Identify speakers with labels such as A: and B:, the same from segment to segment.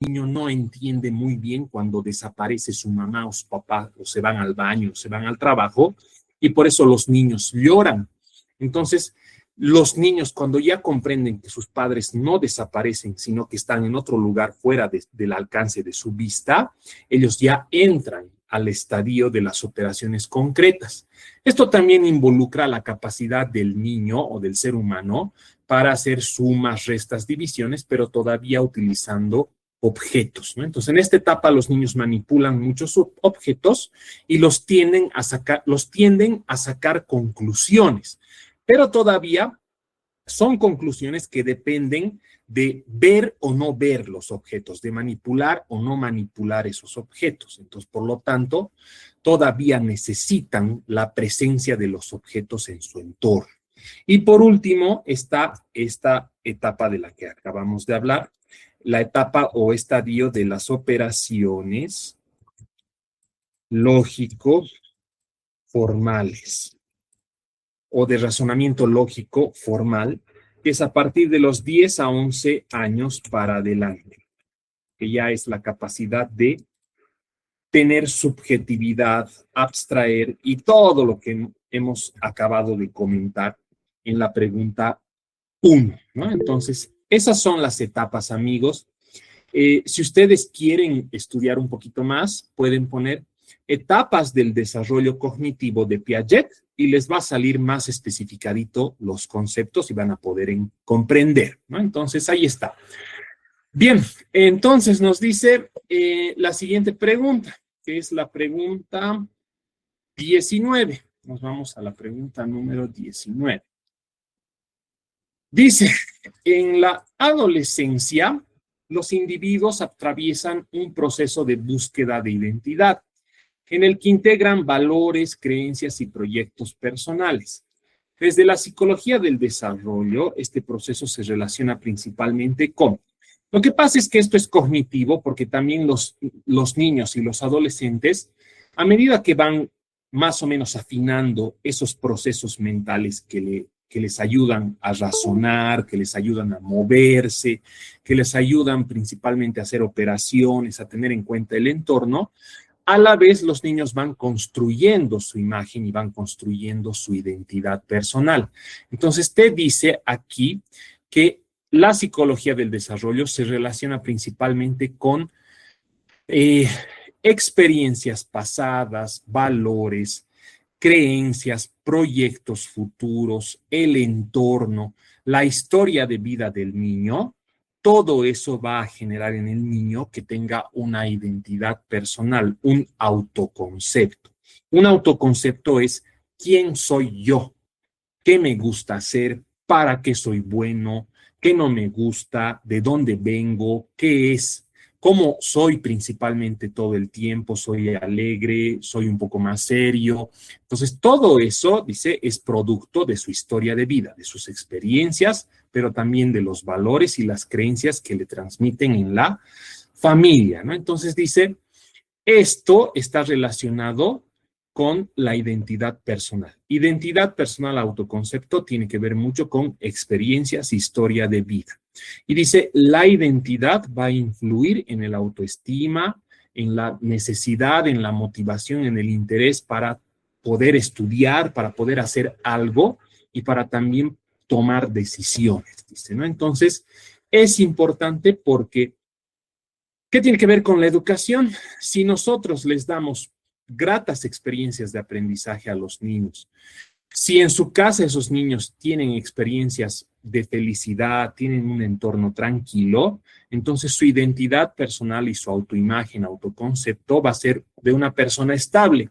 A: niño no entiende muy bien cuando desaparece su mamá o su papá, o se van al baño, o se van al trabajo, y por eso los niños lloran. Entonces, los niños cuando ya comprenden que sus padres no desaparecen, sino que están en otro lugar fuera del alcance de su vista, ellos ya entran al estadio de las operaciones concretas. Esto también involucra la capacidad del niño o del ser humano para hacer sumas, restas, divisiones, pero todavía utilizando objetos, ¿no? Entonces, en esta etapa los niños manipulan muchos objetos y los tienden a sacar conclusiones, pero todavía son conclusiones que dependen de ver o no ver los objetos, de manipular o no manipular esos objetos. Entonces, por lo tanto, todavía necesitan la presencia de los objetos en su entorno. Y por último, está esta etapa de la que acabamos de hablar, la etapa o estadio de las operaciones lógico-formales o de razonamiento lógico formal, que es a partir de los 10 a 11 años para adelante, que ya es la capacidad de tener subjetividad, abstraer y todo lo que hemos acabado de comentar en la pregunta 1, ¿no? Entonces, esas son las etapas, amigos. Si ustedes quieren estudiar un poquito más, pueden poner etapas del desarrollo cognitivo de Piaget y les va a salir más especificadito los conceptos y van a poder comprender, ¿no? Entonces, ahí está. Bien, entonces nos dice la siguiente pregunta, que es la pregunta 19. Nos vamos a la pregunta número 19. Dice, en la adolescencia, los individuos atraviesan un proceso de búsqueda de identidad, en el que integran valores, creencias y proyectos personales. Desde la psicología del desarrollo, este proceso se relaciona principalmente con... Lo que pasa es que esto es cognitivo porque también los niños y los adolescentes, a medida que van más o menos afinando esos procesos mentales que les ayudan a razonar, que les ayudan a moverse, que les ayudan principalmente a hacer operaciones, a tener en cuenta el entorno, a la vez los niños van construyendo su imagen y van construyendo su identidad personal. Entonces, te dice aquí que la psicología del desarrollo se relaciona principalmente con experiencias pasadas, valores, creencias, proyectos futuros, el entorno, la historia de vida del niño. Todo eso va a generar en el niño que tenga una identidad personal, un autoconcepto. Un autoconcepto es quién soy yo, qué me gusta hacer, para qué soy bueno, qué no me gusta, de dónde vengo, qué es, cómo soy principalmente todo el tiempo, soy alegre, soy un poco más serio. Entonces, todo eso, dice, es producto de su historia de vida, de sus experiencias, pero también de los valores y las creencias que le transmiten en la familia, ¿no? Entonces, dice, esto está relacionado con la identidad personal. Identidad personal, autoconcepto, tiene que ver mucho con experiencias, historia de vida. Y dice, la identidad va a influir en el autoestima, en la necesidad, en la motivación, en el interés para poder estudiar, para poder hacer algo y para también tomar decisiones, dice, ¿no? Entonces, es importante porque, ¿qué tiene que ver con la educación? Si nosotros les damos gratas experiencias de aprendizaje a los niños, si en su casa esos niños tienen experiencias de felicidad, tienen un entorno tranquilo, entonces su identidad personal y su autoimagen, autoconcepto va a ser de una persona estable.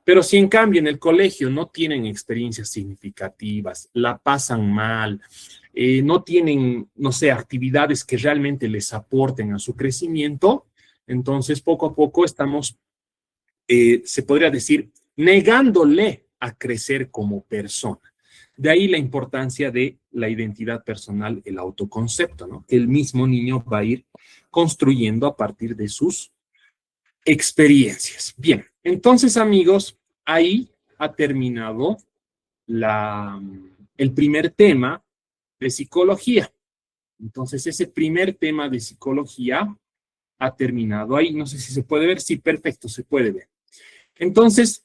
A: Pero si en cambio en el colegio no tienen experiencias significativas, la pasan mal, no tienen, no sé, actividades que realmente les aporten a su crecimiento, entonces poco a poco estamos, se podría decir, negándole a crecer como persona. De ahí la importancia de la identidad personal, el autoconcepto, ¿no? Que el mismo niño va a ir construyendo a partir de sus experiencias. Bien, entonces, amigos, ahí ha terminado el primer tema de psicología. Entonces, ese primer tema de psicología ha terminado. Ahí no sé si se puede ver. Sí, perfecto, se puede ver. Entonces,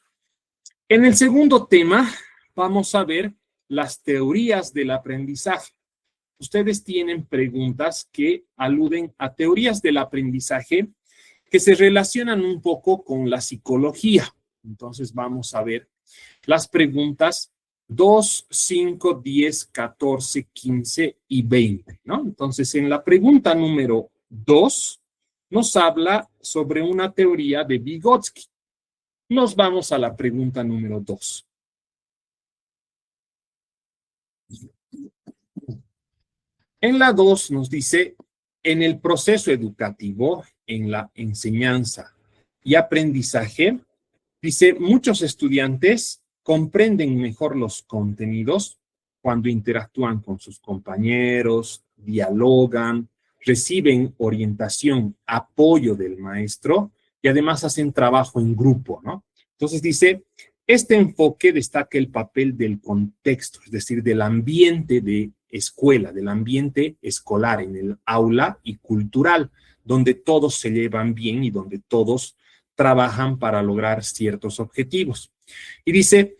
A: en el segundo tema vamos a ver las teorías del aprendizaje. Ustedes tienen preguntas que aluden a teorías del aprendizaje que se relacionan un poco con la psicología. Entonces vamos a ver las preguntas 2, 5, 10, 14, 15 y 20, ¿no? Entonces, en la pregunta número 2 nos habla sobre una teoría de Vygotsky. Nos vamos a la pregunta número 2. En la 2 nos dice, en el proceso educativo, en la enseñanza y aprendizaje, dice, muchos estudiantes comprenden mejor los contenidos cuando interactúan con sus compañeros, dialogan, reciben orientación, apoyo del maestro y además hacen trabajo en grupo, ¿no? Entonces dice, este enfoque destaca el papel del contexto, es decir, del ambiente de escuela, del ambiente escolar en el aula y cultural, donde todos se llevan bien y donde todos trabajan para lograr ciertos objetivos. Y dice,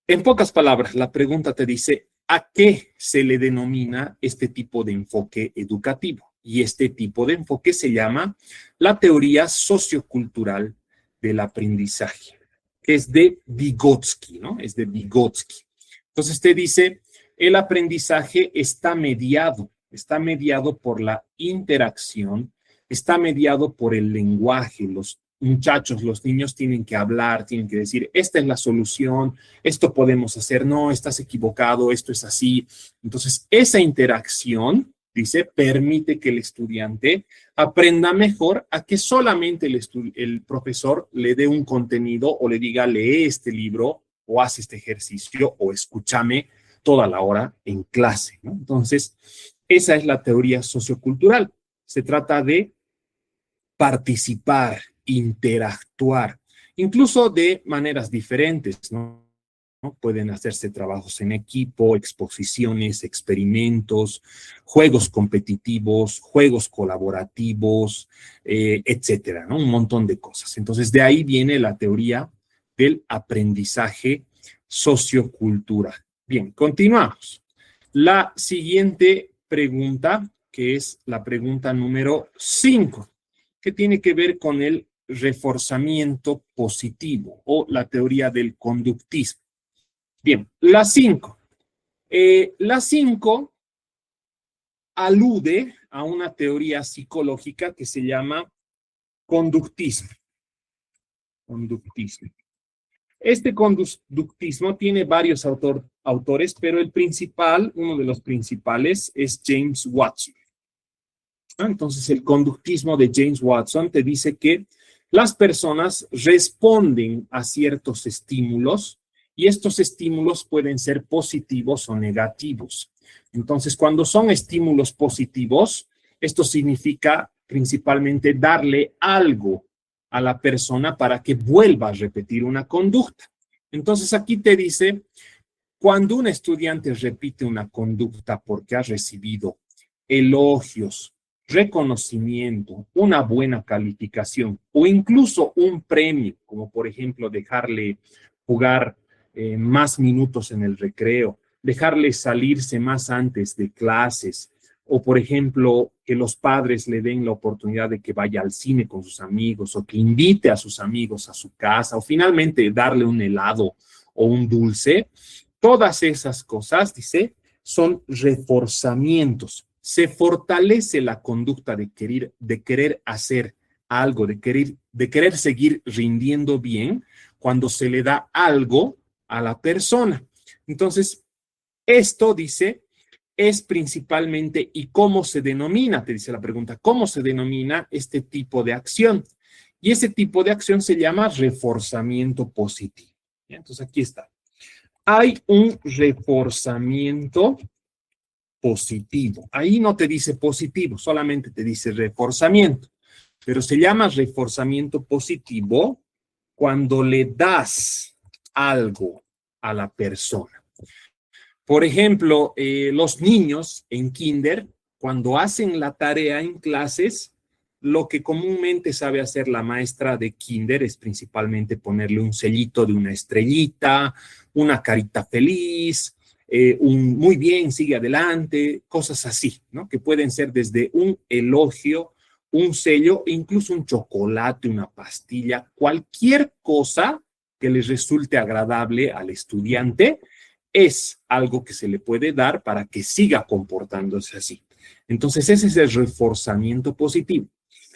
A: en pocas palabras, la pregunta te dice, ¿a qué se le denomina este tipo de enfoque educativo? Y este tipo de enfoque se llama la teoría sociocultural del aprendizaje, que es de Vygotsky, ¿no? Es de Vygotsky. Entonces te dice, el aprendizaje está mediado por la interacción, está mediado por el lenguaje. Los muchachos, los niños tienen que hablar, tienen que decir, esta es la solución, esto podemos hacer, no, estás equivocado, esto es así. Entonces, esa interacción, dice, permite que el estudiante aprenda mejor a que solamente el profesor le dé un contenido o le diga, lee este libro o haz este ejercicio o escúchame toda la hora en clase, ¿no? Entonces, esa es la teoría sociocultural. Se trata de participar, interactuar, incluso de maneras diferentes, ¿no? Pueden hacerse trabajos en equipo, exposiciones, experimentos, juegos competitivos, juegos colaborativos, etcétera, ¿no? Un montón de cosas. Entonces, de ahí viene la teoría del aprendizaje sociocultural. Bien, continuamos. La siguiente pregunta, que es la pregunta número 5, que tiene que ver con el reforzamiento positivo o la teoría del conductismo. Bien, la 5. La 5 alude a una teoría psicológica que se llama conductismo. Conductismo. Este conductismo tiene varios autores, pero el principal, uno de los principales, es James Watson. Entonces, el conductismo de James Watson te dice que las personas responden a ciertos estímulos y estos estímulos pueden ser positivos o negativos. Entonces, cuando son estímulos positivos, esto significa principalmente darle algo a la persona para que vuelva a repetir una conducta. Entonces, aquí te dice, cuando un estudiante repite una conducta porque ha recibido elogios, reconocimiento, una buena calificación o incluso un premio, como por ejemplo dejarle jugar más minutos en el recreo, dejarle salirse más antes de clases, o por ejemplo que los padres le den la oportunidad de que vaya al cine con sus amigos o que invite a sus amigos a su casa o finalmente darle un helado o un dulce. Todas esas cosas, dice, son reforzamientos. Se fortalece la conducta de querer hacer algo, de querer seguir rindiendo bien cuando se le da algo a la persona. Entonces, esto, dice, es principalmente, ¿y cómo se denomina? Te dice la pregunta, ¿cómo se denomina este tipo de acción? Y ese tipo de acción se llama reforzamiento positivo. Entonces, aquí está. Hay un reforzamiento positivo. Ahí no te dice positivo, solamente te dice reforzamiento. Pero se llama reforzamiento positivo cuando le das algo a la persona. Por ejemplo, los niños en kinder, cuando hacen la tarea en clases, lo que comúnmente sabe hacer la maestra de kinder es principalmente ponerle un sellito de una estrellita, una carita feliz, un muy bien, sigue adelante, cosas así, ¿no? Que pueden ser desde un elogio, un sello, incluso un chocolate, una pastilla, cualquier cosa que les resulte agradable al estudiante es algo que se le puede dar para que siga comportándose así. Entonces, ese es el reforzamiento positivo.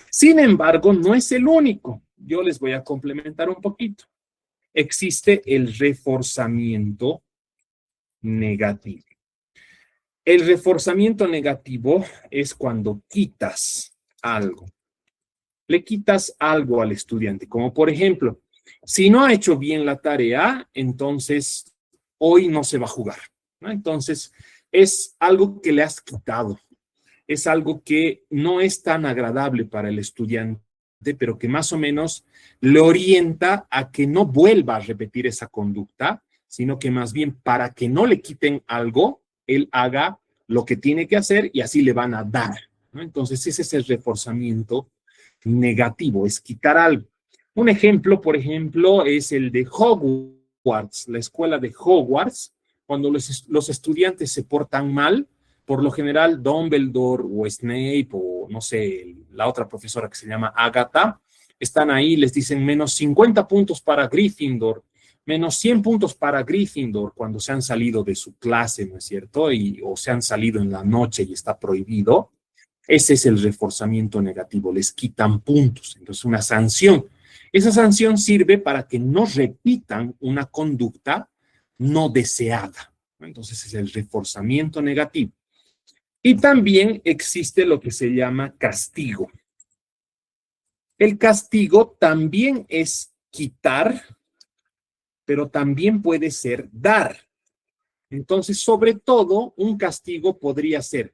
A: Sin embargo, no es el único. Yo les voy a complementar un poquito. Existe el reforzamiento negativo. El reforzamiento negativo es cuando quitas algo. Le quitas algo al estudiante, como por ejemplo, si no ha hecho bien la tarea, entonces hoy no se va a jugar, ¿no? Entonces, es algo que le has quitado, es algo que no es tan agradable para el estudiante, pero que más o menos le orienta a que no vuelva a repetir esa conducta, sino que más bien para que no le quiten algo, él haga lo que tiene que hacer y así le van a dar, ¿no? Entonces, ese es el reforzamiento negativo, es quitar algo. Un ejemplo, por ejemplo, es el de Hogwarts, la escuela de Hogwarts. Cuando los estudiantes se portan mal, por lo general Dumbledore o Snape o no sé, la otra profesora que se llama Agatha, están ahí, les dicen menos 50 puntos para Gryffindor, menos 100 puntos para Gryffindor cuando se han salido de su clase, ¿no es cierto? O se han salido en la noche y está prohibido. Ese es el reforzamiento negativo, les quitan puntos, entonces una sanción. Esa sanción sirve para que no repitan una conducta no deseada. Entonces es el reforzamiento negativo. Y también existe lo que se llama castigo. El castigo también es quitar, pero también puede ser dar. Entonces, sobre todo, un castigo podría ser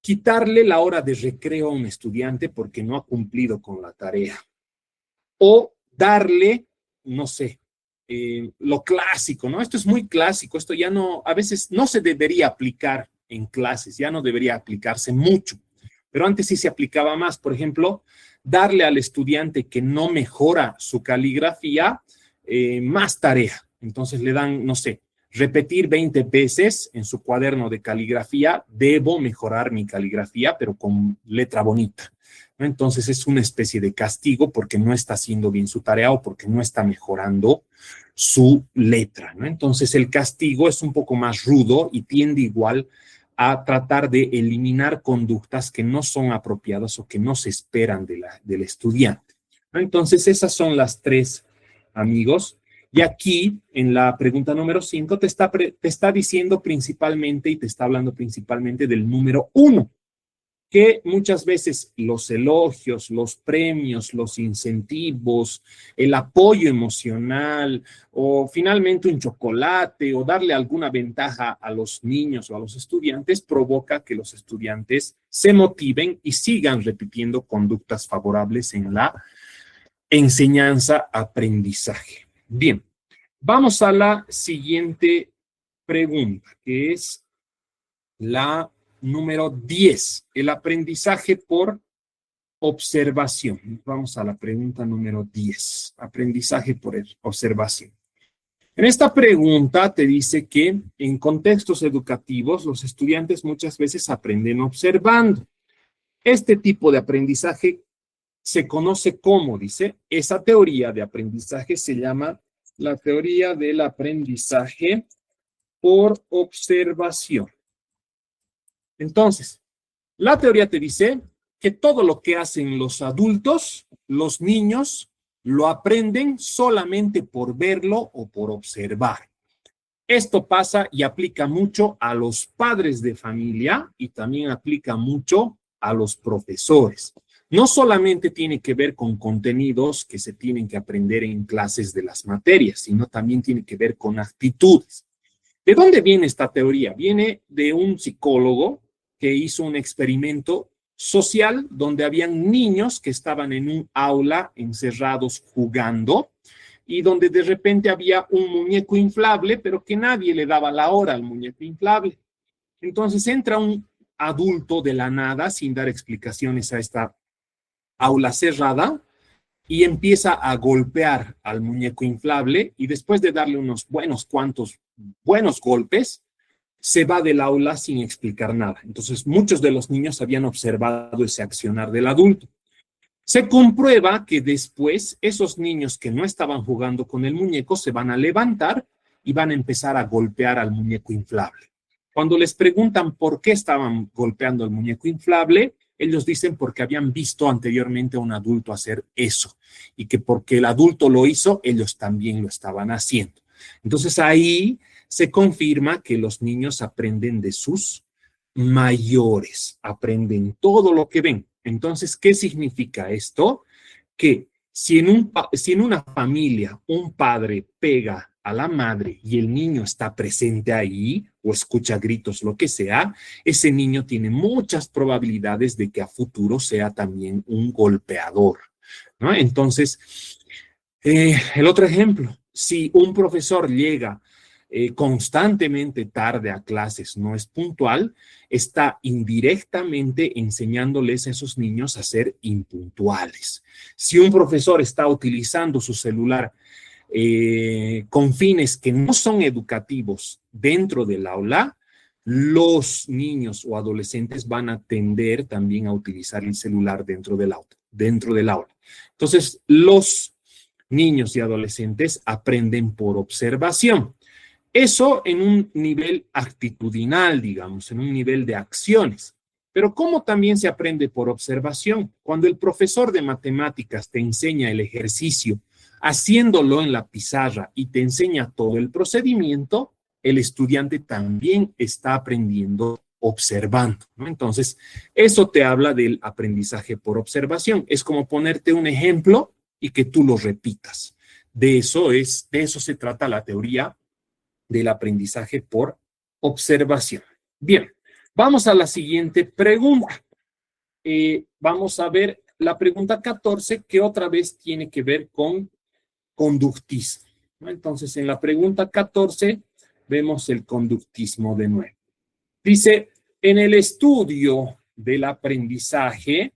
A: quitarle la hora de recreo a un estudiante porque no ha cumplido con la tarea. O darle, no sé, lo clásico, ¿no? Esto es muy clásico, esto ya no, a veces no se debería aplicar en clases, ya no debería aplicarse mucho, pero antes sí se aplicaba más. Por ejemplo, darle al estudiante que no mejora su caligrafía más tarea. Entonces le dan, no sé, repetir 20 veces en su cuaderno de caligrafía, debo mejorar mi caligrafía, pero con letra bonita, ¿no? Entonces es una especie de castigo porque no está haciendo bien su tarea o porque no está mejorando su letra, ¿no? Entonces el castigo es un poco más rudo y tiende igual a tratar de eliminar conductas que no son apropiadas o que no se esperan del estudiante, ¿no? Entonces esas son las tres, amigos. Y aquí, en la pregunta número 5, te está diciendo principalmente y te está hablando principalmente del número 1, que muchas veces los elogios, los premios, los incentivos, el apoyo emocional o finalmente un chocolate o darle alguna ventaja a los niños o a los estudiantes provoca que los estudiantes se motiven y sigan repitiendo conductas favorables en la enseñanza-aprendizaje. Bien, vamos a la siguiente pregunta, que es la número 10, el aprendizaje por observación. Vamos a la pregunta número 10, aprendizaje por observación. En esta pregunta te dice que en contextos educativos los estudiantes muchas veces aprenden observando. Este tipo de aprendizaje se conoce como, dice, esa teoría de aprendizaje se llama la teoría del aprendizaje por observación. Entonces, la teoría te dice que todo lo que hacen los adultos, los niños, lo aprenden solamente por verlo o por observar. Esto pasa y aplica mucho a los padres de familia y también aplica mucho a los profesores. No solamente tiene que ver con contenidos que se tienen que aprender en clases de las materias, sino también tiene que ver con actitudes. ¿De dónde viene esta teoría? Viene de un psicólogo que hizo un experimento social donde habían niños que estaban en un aula encerrados jugando y donde de repente había un muñeco inflable, pero que nadie le daba la hora al muñeco inflable. Entonces entra un adulto de la nada sin dar explicaciones a esta aula cerrada y empieza a golpear al muñeco inflable y después de darle unos buenos golpes, se va del aula sin explicar nada. Entonces, muchos de los niños habían observado ese accionar del adulto. Se comprueba que después esos niños que no estaban jugando con el muñeco se van a levantar y van a empezar a golpear al muñeco inflable. Cuando les preguntan por qué estaban golpeando al muñeco inflable, ellos dicen porque habían visto anteriormente a un adulto hacer eso y que porque el adulto lo hizo, ellos también lo estaban haciendo. Entonces ahí se confirma que los niños aprenden de sus mayores, aprenden todo lo que ven. Entonces, ¿qué significa esto? Que si en una familia un padre pega a la madre y el niño está presente ahí o escucha gritos, lo que sea, ese niño tiene muchas probabilidades de que a futuro sea también un golpeador, ¿no? Entonces, el otro ejemplo, si un profesor llega constantemente tarde a clases, no es puntual, está indirectamente enseñándoles a esos niños a ser impuntuales. Si un profesor está utilizando su celular con fines que no son educativos dentro del aula, los niños o adolescentes van a tender también a utilizar el celular dentro del aula. Entonces, los niños y adolescentes aprenden por observación. Eso en un nivel actitudinal, digamos, en un nivel de acciones. Pero ¿cómo también se aprende por observación? Cuando el profesor de matemáticas te enseña el ejercicio haciéndolo en la pizarra y te enseña todo el procedimiento, el estudiante también está aprendiendo observando, ¿no? Entonces, eso te habla del aprendizaje por observación. Es como ponerte un ejemplo y que tú lo repitas. De eso se trata la teoría del aprendizaje por observación. Bien, vamos a la siguiente pregunta. Vamos a ver la pregunta 14, que otra vez tiene que ver con conductismo, ¿no? Entonces, en la pregunta 14 vemos el conductismo de nuevo. Dice, en el estudio del aprendizaje,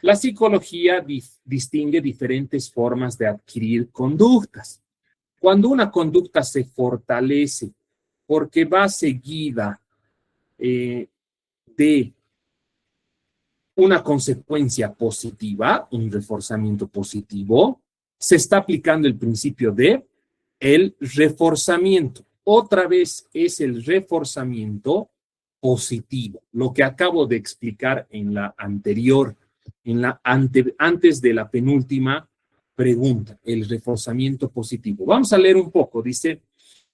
A: la psicología distingue diferentes formas de adquirir conductas. Cuando una conducta se fortalece porque va seguida de una consecuencia positiva, un reforzamiento positivo, se está aplicando el principio de el reforzamiento. Otra vez es el reforzamiento positivo, lo que acabo de explicar en la anterior, antes de la penúltima pregunta, el reforzamiento positivo. Vamos a leer un poco. Dice,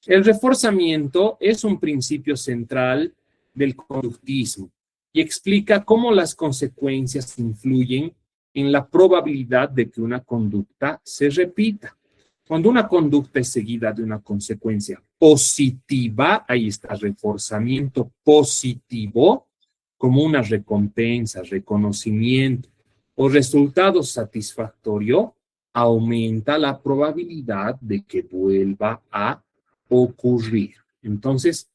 A: el reforzamiento es un principio central del conductismo y explica cómo las consecuencias influyen en la probabilidad de que una conducta se repita. Cuando una conducta es seguida de una consecuencia positiva, ahí está reforzamiento positivo, como una recompensa, reconocimiento o resultado satisfactorio, aumenta la probabilidad de que vuelva a ocurrir. Entonces,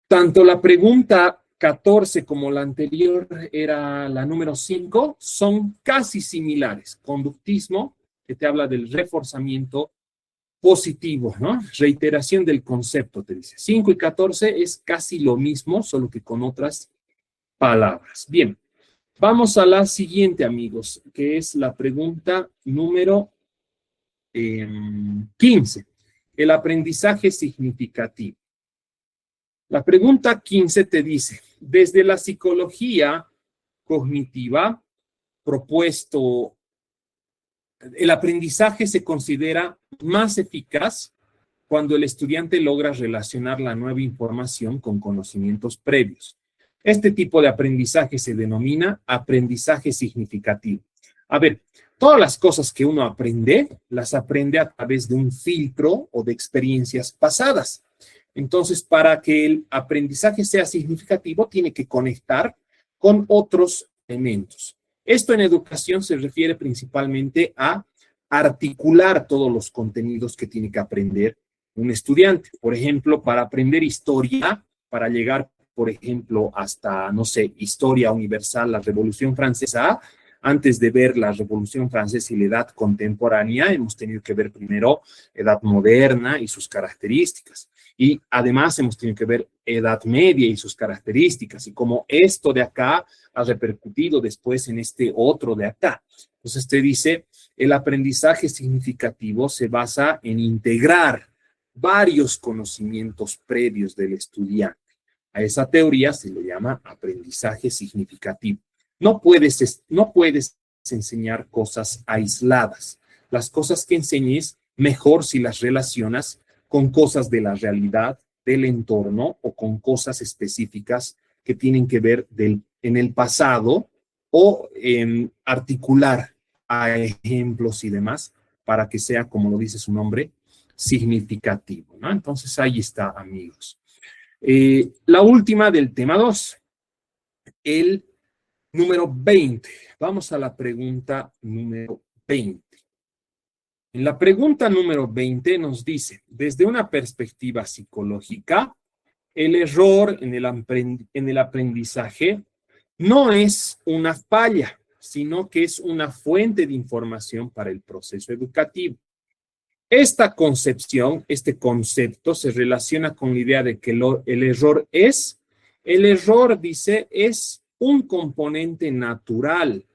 A: tanto la pregunta 14 como la anterior era la número 5, son casi similares. Conductismo, que te habla del reforzamiento positivo, ¿no? Reiteración del concepto, te dice. 5 y 14 es casi lo mismo, solo que con otras palabras. Bien, vamos a la siguiente, amigos, que es la pregunta número 15. El aprendizaje significativo. La pregunta 15 te dice, desde la psicología cognitiva propuesto, el aprendizaje se considera más eficaz cuando el estudiante logra relacionar la nueva información con conocimientos previos. Este tipo de aprendizaje se denomina aprendizaje significativo. A ver, todas las cosas que uno aprende, las aprende a través de un filtro o de experiencias pasadas. Entonces, para que el aprendizaje sea significativo, tiene que conectar con otros elementos. Esto en educación se refiere principalmente a articular todos los contenidos que tiene que aprender un estudiante. Por ejemplo, para aprender historia, para llegar, por ejemplo, hasta, no sé, historia universal, la Revolución Francesa, Antes de ver la Revolución Francesa y la Edad Contemporánea, hemos tenido que ver primero Edad Moderna y sus características. Y además hemos tenido que ver Edad Media y sus características, y cómo esto de acá ha repercutido después en este otro de acá. Entonces te dice, el aprendizaje significativo se basa en integrar varios conocimientos previos del estudiante. A esa teoría se le llama aprendizaje significativo. No puedes enseñar cosas aisladas. Las cosas que enseñes, mejor si las relacionas con cosas de la realidad, del entorno, o con cosas específicas que tienen que ver en el pasado, o articular a ejemplos y demás para que sea, como lo dice su nombre, significativo, ¿no? Entonces ahí está, amigos. La última del tema 2, el número 20. Vamos a la pregunta número 20. En la pregunta número 20 nos dice, desde una perspectiva psicológica, el error en el aprendizaje no es una falla, sino que es una fuente de información para el proceso educativo. Esta concepción, este concepto se relaciona con la idea de que el error, dice, es un componente natural.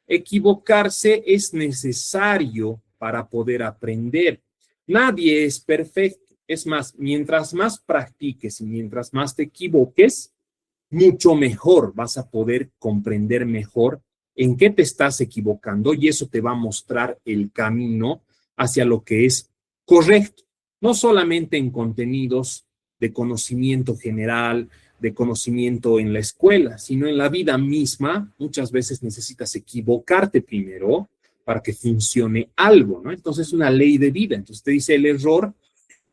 A: Equivocarse es necesario para poder aprender. Nadie es perfecto. Es más, mientras más practiques y mientras más te equivoques, mucho mejor vas a poder comprender mejor en qué te estás equivocando, y eso te va a mostrar el camino hacia lo que es correcto, no solamente en contenidos de conocimiento general, de conocimiento en la escuela, sino en la vida misma. Muchas veces necesitas equivocarte primero para que funcione algo, ¿no? Entonces es una ley de vida. Entonces te dice, el error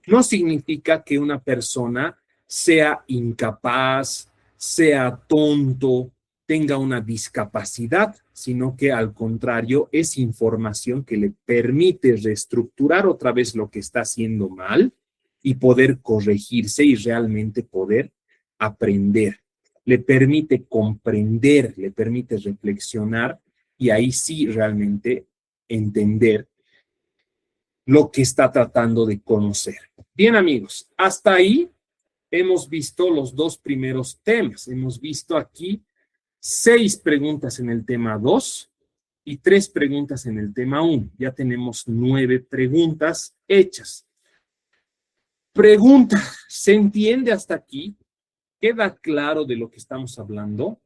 A: no significa que una persona sea incapaz, sea tonto, tenga una discapacidad, sino que al contrario es información que le permite reestructurar otra vez lo que está haciendo mal y poder corregirse y realmente poder aprender. Le permite comprender, le permite reflexionar y ahí sí realmente entender lo que está tratando de conocer. Bien, amigos, hasta ahí hemos visto los dos primeros temas. Hemos visto aquí 6 preguntas en el tema 2 y 3 preguntas en el tema 1. Ya tenemos 9 preguntas hechas. Pregunta, ¿se entiende hasta aquí? ¿Queda claro de lo que estamos hablando?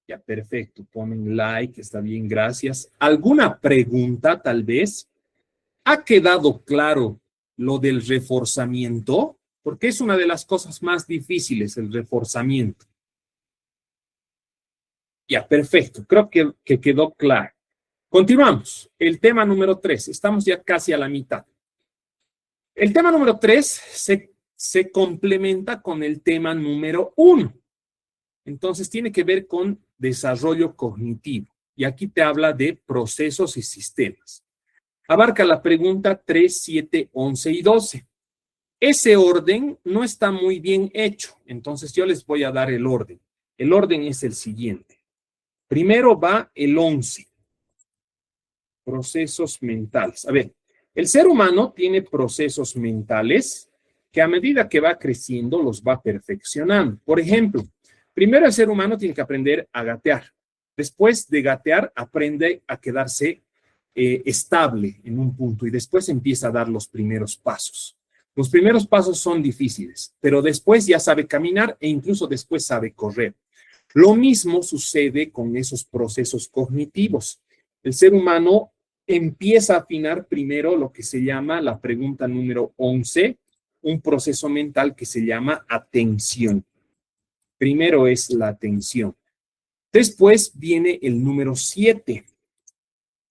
A: Ya, perfecto. Ponen like, está bien, gracias. ¿Alguna pregunta, tal vez? ¿Ha quedado claro lo del reforzamiento? Porque es una de las cosas más difíciles, el reforzamiento. Ya, perfecto. Creo que quedó claro. Continuamos. El tema número 3. Estamos ya casi a la mitad. El tema número 3 se complementa con el tema número 1. Entonces tiene que ver con desarrollo cognitivo. Y aquí te habla de procesos y sistemas. Abarca la pregunta 3, 7, 11 y 12. Ese orden no está muy bien hecho. Entonces yo les voy a dar el orden. El orden es el siguiente. Primero va el 11. Procesos mentales. A ver, el ser humano tiene procesos mentales que a medida que va creciendo los va perfeccionando. Por ejemplo, primero el ser humano tiene que aprender a gatear. Después de gatear, aprende a quedarse estable en un punto y después empieza a dar los primeros pasos. Los primeros pasos son difíciles, pero después ya sabe caminar e incluso después sabe correr. Lo mismo sucede con esos procesos cognitivos. El ser humano empieza a afinar primero lo que se llama la pregunta número 11, un proceso mental que se llama atención. Primero es la atención. Después viene el número 7,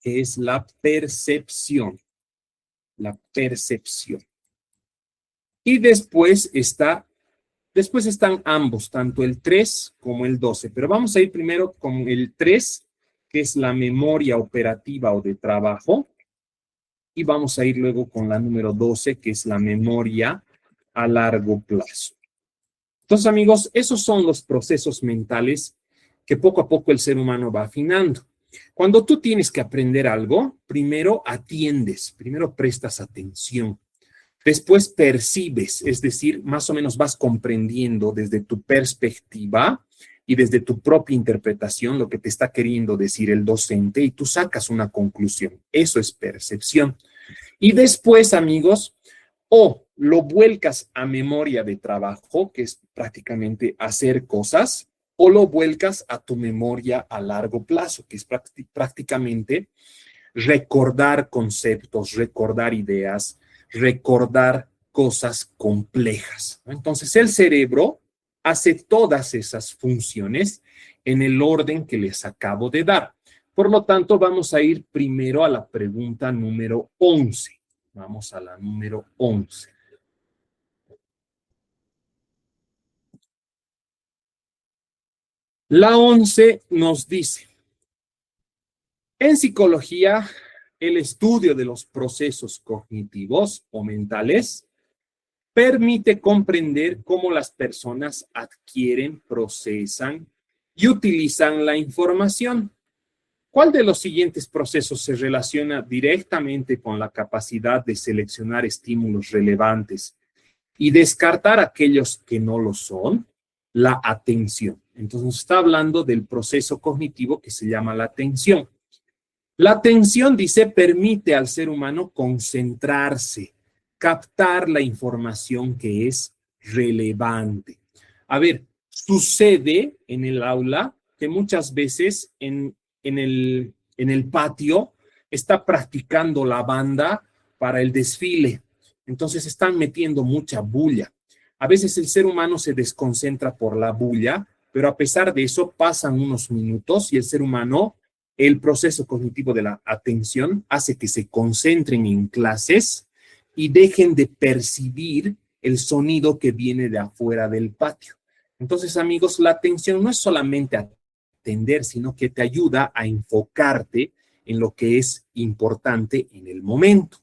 A: que es la percepción. La percepción. Y después están ambos, tanto el 3 como el 12. Pero vamos a ir primero con el 3, que es la memoria operativa o de trabajo. Y vamos a ir luego con la número 12, que es la memoria a largo plazo. Entonces, amigos, esos son los procesos mentales que poco a poco el ser humano va afinando. Cuando tú tienes que aprender algo, primero atiendes, primero prestas atención, después percibes, es decir, más o menos vas comprendiendo desde tu perspectiva y desde tu propia interpretación lo que te está queriendo decir el docente y tú sacas una conclusión. Eso es percepción. Y después, amigos, o lo vuelcas a memoria de trabajo, que es prácticamente hacer cosas, o lo vuelcas a tu memoria a largo plazo, que es prácticamente recordar conceptos, recordar ideas, recordar cosas complejas. Entonces, el cerebro hace todas esas funciones en el orden que les acabo de dar. Por lo tanto, vamos a ir primero a la pregunta número 11. Vamos a la número 11. La 11 nos dice, en psicología, el estudio de los procesos cognitivos o mentales permite comprender cómo las personas adquieren, procesan y utilizan la información. ¿Cuál de los siguientes procesos se relaciona directamente con la capacidad de seleccionar estímulos relevantes y descartar aquellos que no lo son? La atención. Entonces nos está hablando del proceso cognitivo que se llama la atención. La atención, dice, permite al ser humano concentrarse, captar la información que es relevante. A ver, sucede en el aula que muchas veces en el patio está practicando la banda para el desfile. Entonces están metiendo mucha bulla. A veces el ser humano se desconcentra por la bulla, pero a pesar de eso pasan unos minutos y el ser humano, el proceso cognitivo de la atención hace que se concentren en clases y dejen de percibir el sonido que viene de afuera del patio. Entonces, amigos, la atención no es solamente atender, sino que te ayuda a enfocarte en lo que es importante en el momento.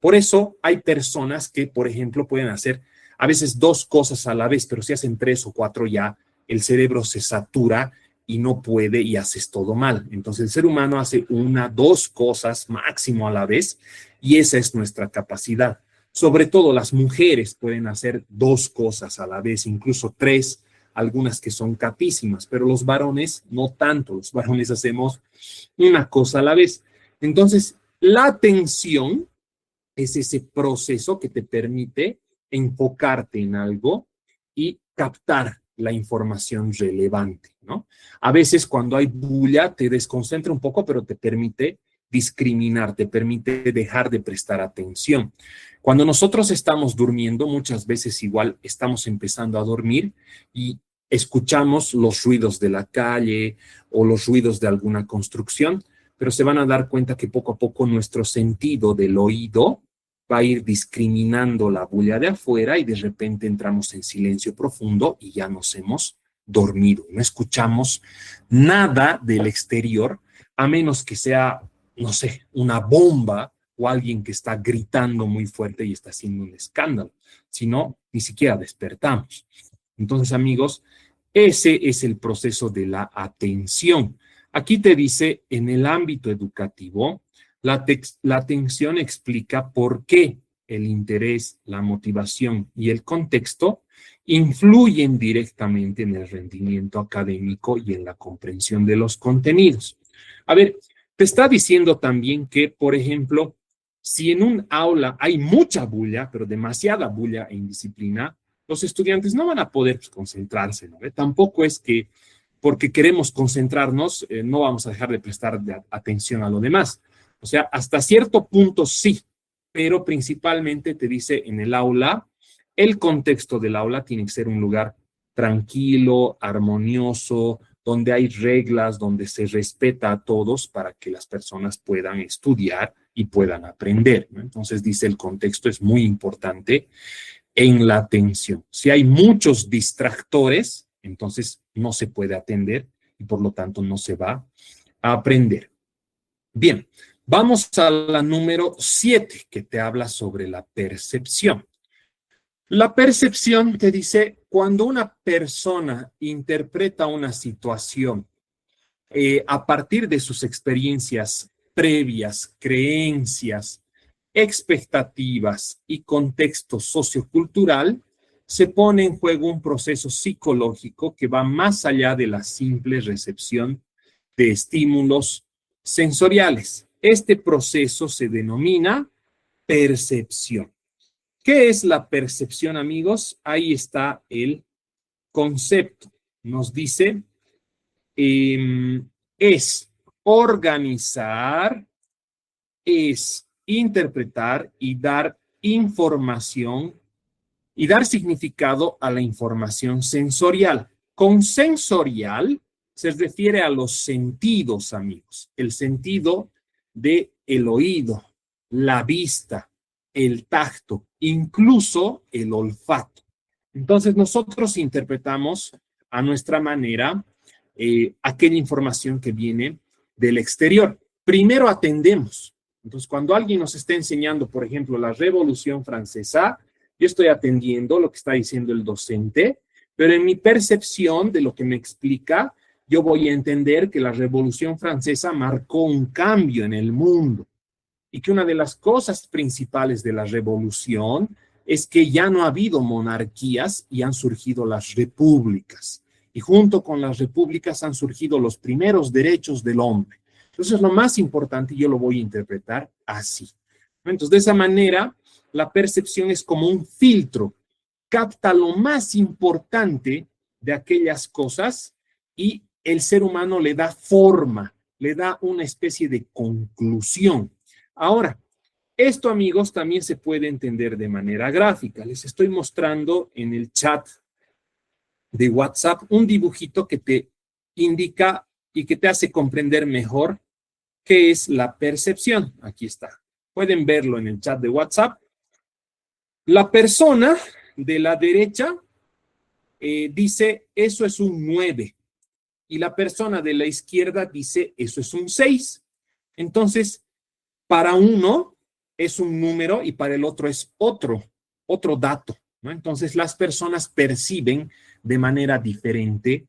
A: Por eso hay personas que, por ejemplo, pueden hacer a veces dos cosas a la vez, pero si hacen tres o cuatro ya el cerebro se satura y no puede y haces todo mal. Entonces el ser humano hace una, dos cosas máximo a la vez y esa es nuestra capacidad. Sobre todo las mujeres pueden hacer dos cosas a la vez, incluso tres, algunas que son capísimas, pero los varones no tanto, los varones hacemos una cosa a la vez. Entonces, la atención es ese proceso que te permite enfocarte en algo y captar la información relevante, ¿no? A veces cuando hay bulla te desconcentra un poco, pero te permite discriminar, te permite dejar de prestar atención. Cuando nosotros estamos durmiendo, muchas veces igual estamos empezando a dormir y escuchamos los ruidos de la calle o los ruidos de alguna construcción, pero se van a dar cuenta que poco a poco nuestro sentido del oído va a ir discriminando la bulla de afuera y de repente entramos en silencio profundo y ya nos hemos dormido. No escuchamos nada del exterior, a menos que sea, no sé, una bomba o alguien que está gritando muy fuerte y está haciendo un escándalo. Si no, ni siquiera despertamos. Entonces, amigos, ese es el proceso de la atención. Aquí te dice, en el ámbito educativo, la atención explica por qué el interés, la motivación y el contexto influyen directamente en el rendimiento académico y en la comprensión de los contenidos. A ver, te está diciendo también que, por ejemplo, si en un aula hay mucha bulla, pero demasiada bulla e indisciplina, los estudiantes no van a poder concentrarse, ¿no? Tampoco es que porque queremos concentrarnos, no vamos a dejar de prestar atención a lo demás. O sea, hasta cierto punto sí, pero principalmente te dice en el aula, el contexto del aula tiene que ser un lugar tranquilo, armonioso, donde hay reglas, donde se respeta a todos para que las personas puedan estudiar y puedan aprender, ¿no? Entonces dice el contexto es muy importante en la atención. Si hay muchos distractores, entonces no se puede atender y por lo tanto no se va a aprender. Bien, vamos a la número 7, que te habla sobre la percepción. La percepción te dice, cuando una persona interpreta una situación a partir de sus experiencias previas, creencias, expectativas y contexto sociocultural, se pone en juego un proceso psicológico que va más allá de la simple recepción de estímulos sensoriales. Este proceso se denomina percepción. ¿Qué es la percepción, amigos? Ahí está el concepto. Nos dice, es organizar, es interpretar y dar información y dar significado a la información sensorial. Con sensorial se refiere a los sentidos, amigos. El sentido de el oído, la vista, el tacto, incluso el olfato. Entonces nosotros interpretamos a nuestra manera aquella información que viene del exterior. Primero atendemos. Entonces, cuando alguien nos está enseñando, por ejemplo, la Revolución Francesa, yo estoy atendiendo lo que está diciendo el docente, pero en mi percepción de lo que me explica, yo voy a entender que la Revolución Francesa marcó un cambio en el mundo y que una de las cosas principales de la revolución es que ya no ha habido monarquías y han surgido las repúblicas. Y junto con las repúblicas han surgido los primeros derechos del hombre. Entonces, lo más importante, yo lo voy a interpretar así. Entonces, de esa manera, la percepción es como un filtro, capta lo más importante de aquellas cosas y el ser humano le da forma, le da una especie de conclusión. Ahora, esto, amigos, también se puede entender de manera gráfica. Les estoy mostrando en el chat de WhatsApp un dibujito que te indica y que te hace comprender mejor qué es la percepción. Aquí está. Pueden verlo en el chat de WhatsApp. La persona de la derecha dice, eso es un 9. Y la persona de la izquierda dice, eso es un 6. Entonces, para uno es un número y para el otro es otro dato, ¿no? Entonces, las personas perciben de manera diferente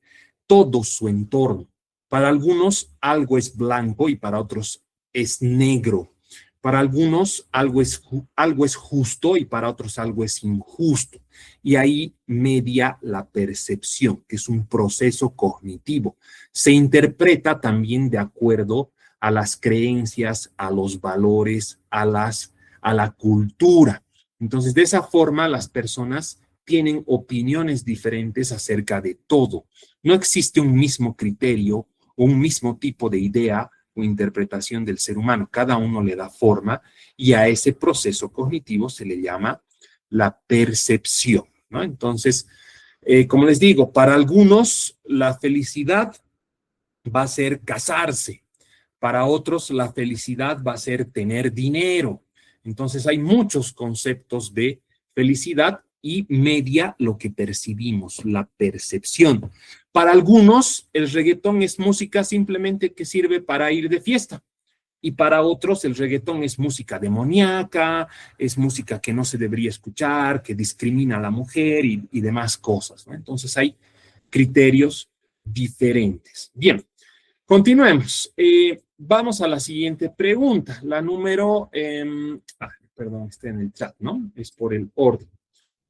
A: todo su entorno. Para algunos algo es blanco y para otros es negro. Para algunos algo es justo y para otros algo es injusto. Y ahí media la percepción, que es un proceso cognitivo. Se interpreta también de acuerdo a las creencias, a los valores, a la cultura. Entonces, de esa forma, las personas tienen opiniones diferentes acerca de todo. No existe un mismo criterio o un mismo tipo de idea o interpretación del ser humano. Cada uno le da forma y a ese proceso cognitivo se le llama la percepción, ¿no? Entonces, como les digo, para algunos la felicidad va a ser casarse, para otros la felicidad va a ser tener dinero. Entonces hay muchos conceptos de felicidad y media lo que percibimos, la percepción. Para algunos el reggaetón es música simplemente que sirve para ir de fiesta. Y para otros el reggaetón es música demoníaca, es música que no se debería escuchar, que discrimina a la mujer y demás cosas, ¿no? Entonces hay criterios diferentes. Bien, continuemos. Vamos a la siguiente pregunta. La número, perdón, está en el chat, ¿no? Es por el orden.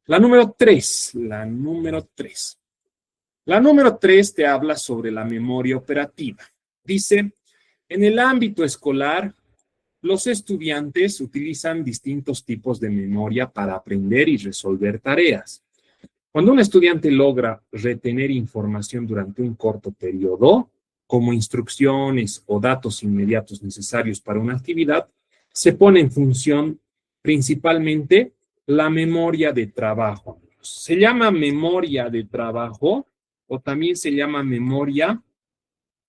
A: La número 3. La número 3. La número 3 te habla sobre la memoria operativa. Dice, en el ámbito escolar, los estudiantes utilizan distintos tipos de memoria para aprender y resolver tareas. Cuando un estudiante logra retener información durante un corto periodo, como instrucciones o datos inmediatos necesarios para una actividad, se pone en función principalmente la memoria de trabajo. Se llama memoria de trabajo o también se llama memoria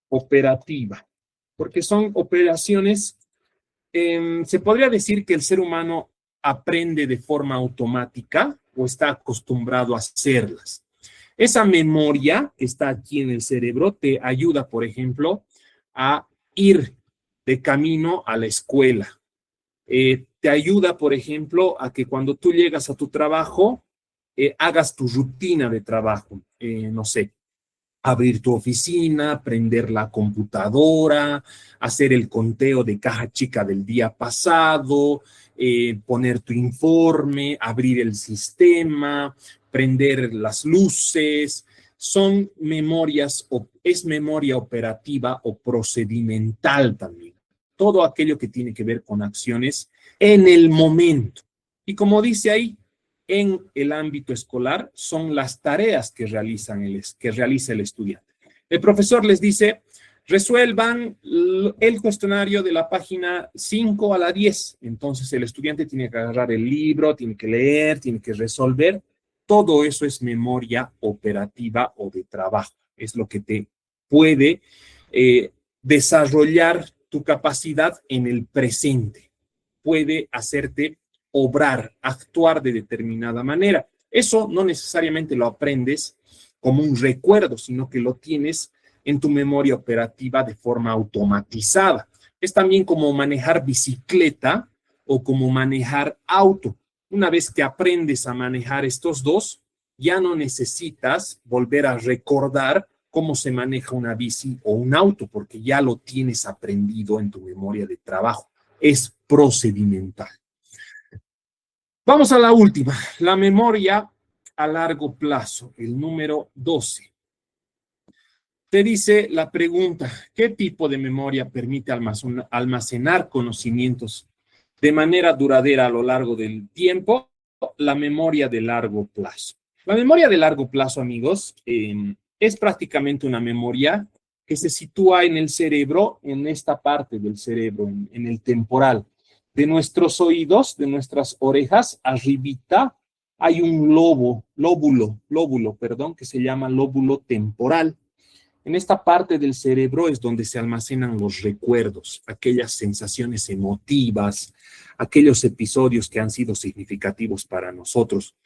A: operativa, porque son operaciones, se podría decir que el ser humano aprende de forma automática o está acostumbrado a hacerlas. Esa memoria que está aquí en el cerebro te ayuda, por ejemplo, a ir de camino a la escuela. Te ayuda, por ejemplo, a que cuando tú llegas a tu trabajo, hagas tu rutina de trabajo. No sé, abrir tu oficina, prender la computadora, hacer el conteo de caja chica del día pasado, poner tu informe, abrir el sistema, prender las luces. Son memorias, es memoria operativa o procedimental también. Todo aquello que tiene que ver con acciones en el momento. Y como dice ahí, en el ámbito escolar son las tareas que realiza el estudiante. El profesor les dice, resuelvan el cuestionario de la página 5 a la 10. Entonces el estudiante tiene que agarrar el libro, tiene que leer, tiene que resolver. Todo eso es memoria operativa o de trabajo. Es lo que te puede desarrollar tu capacidad en el presente. Puede hacerte obrar, actuar de determinada manera. Eso no necesariamente lo aprendes como un recuerdo, sino que lo tienes en tu memoria operativa de forma automatizada. Es también como manejar bicicleta o como manejar auto. Una vez que aprendes a manejar estos dos, ya no necesitas volver a recordar cómo se maneja una bici o un auto, porque ya lo tienes aprendido en tu memoria de trabajo. Es procedimental. Vamos a la última, la memoria a largo plazo, el número 12. Te dice la pregunta, ¿qué tipo de memoria permite almacenar conocimientos de manera duradera a lo largo del tiempo? La memoria de largo plazo. La memoria de largo plazo, amigos, es prácticamente una memoria que se sitúa en el cerebro, en esta parte del cerebro, en el temporal. De nuestros oídos, de nuestras orejas, arribita, hay un lóbulo, que se llama lóbulo temporal. En esta parte del cerebro es donde se almacenan los recuerdos, aquellas sensaciones emotivas, aquellos episodios que han sido significativos para nosotros.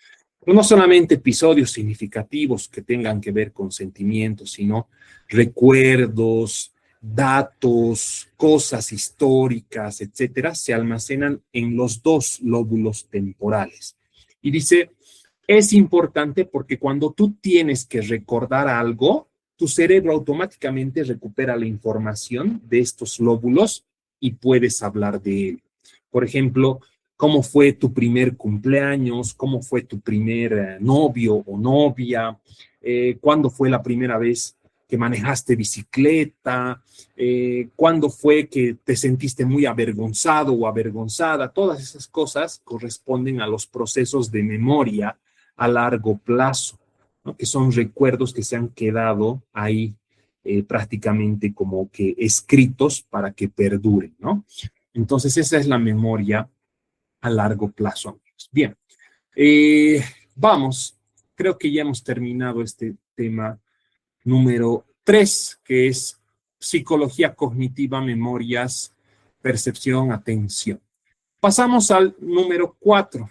A: Pero no solamente episodios significativos que tengan que ver con sentimientos, sino recuerdos, datos, cosas históricas, etcétera, se almacenan en los dos lóbulos temporales. Y dice, es importante porque cuando tú tienes que recordar algo, tu cerebro automáticamente recupera la información de estos lóbulos y puedes hablar de él. Por ejemplo, cómo fue tu primer cumpleaños, cómo fue tu primer novio o novia, cuándo fue la primera vez que manejaste bicicleta, cuándo fue que te sentiste muy avergonzado o avergonzada. Todas esas cosas corresponden a los procesos de memoria a largo plazo, ¿no? Que son recuerdos que se han quedado ahí prácticamente como que escritos para que perduren, ¿no? Entonces esa es la memoria a largo plazo, amigos. Bien, vamos, creo que ya hemos terminado este tema número 3, que es psicología cognitiva, memorias, percepción, atención. Pasamos al número 4.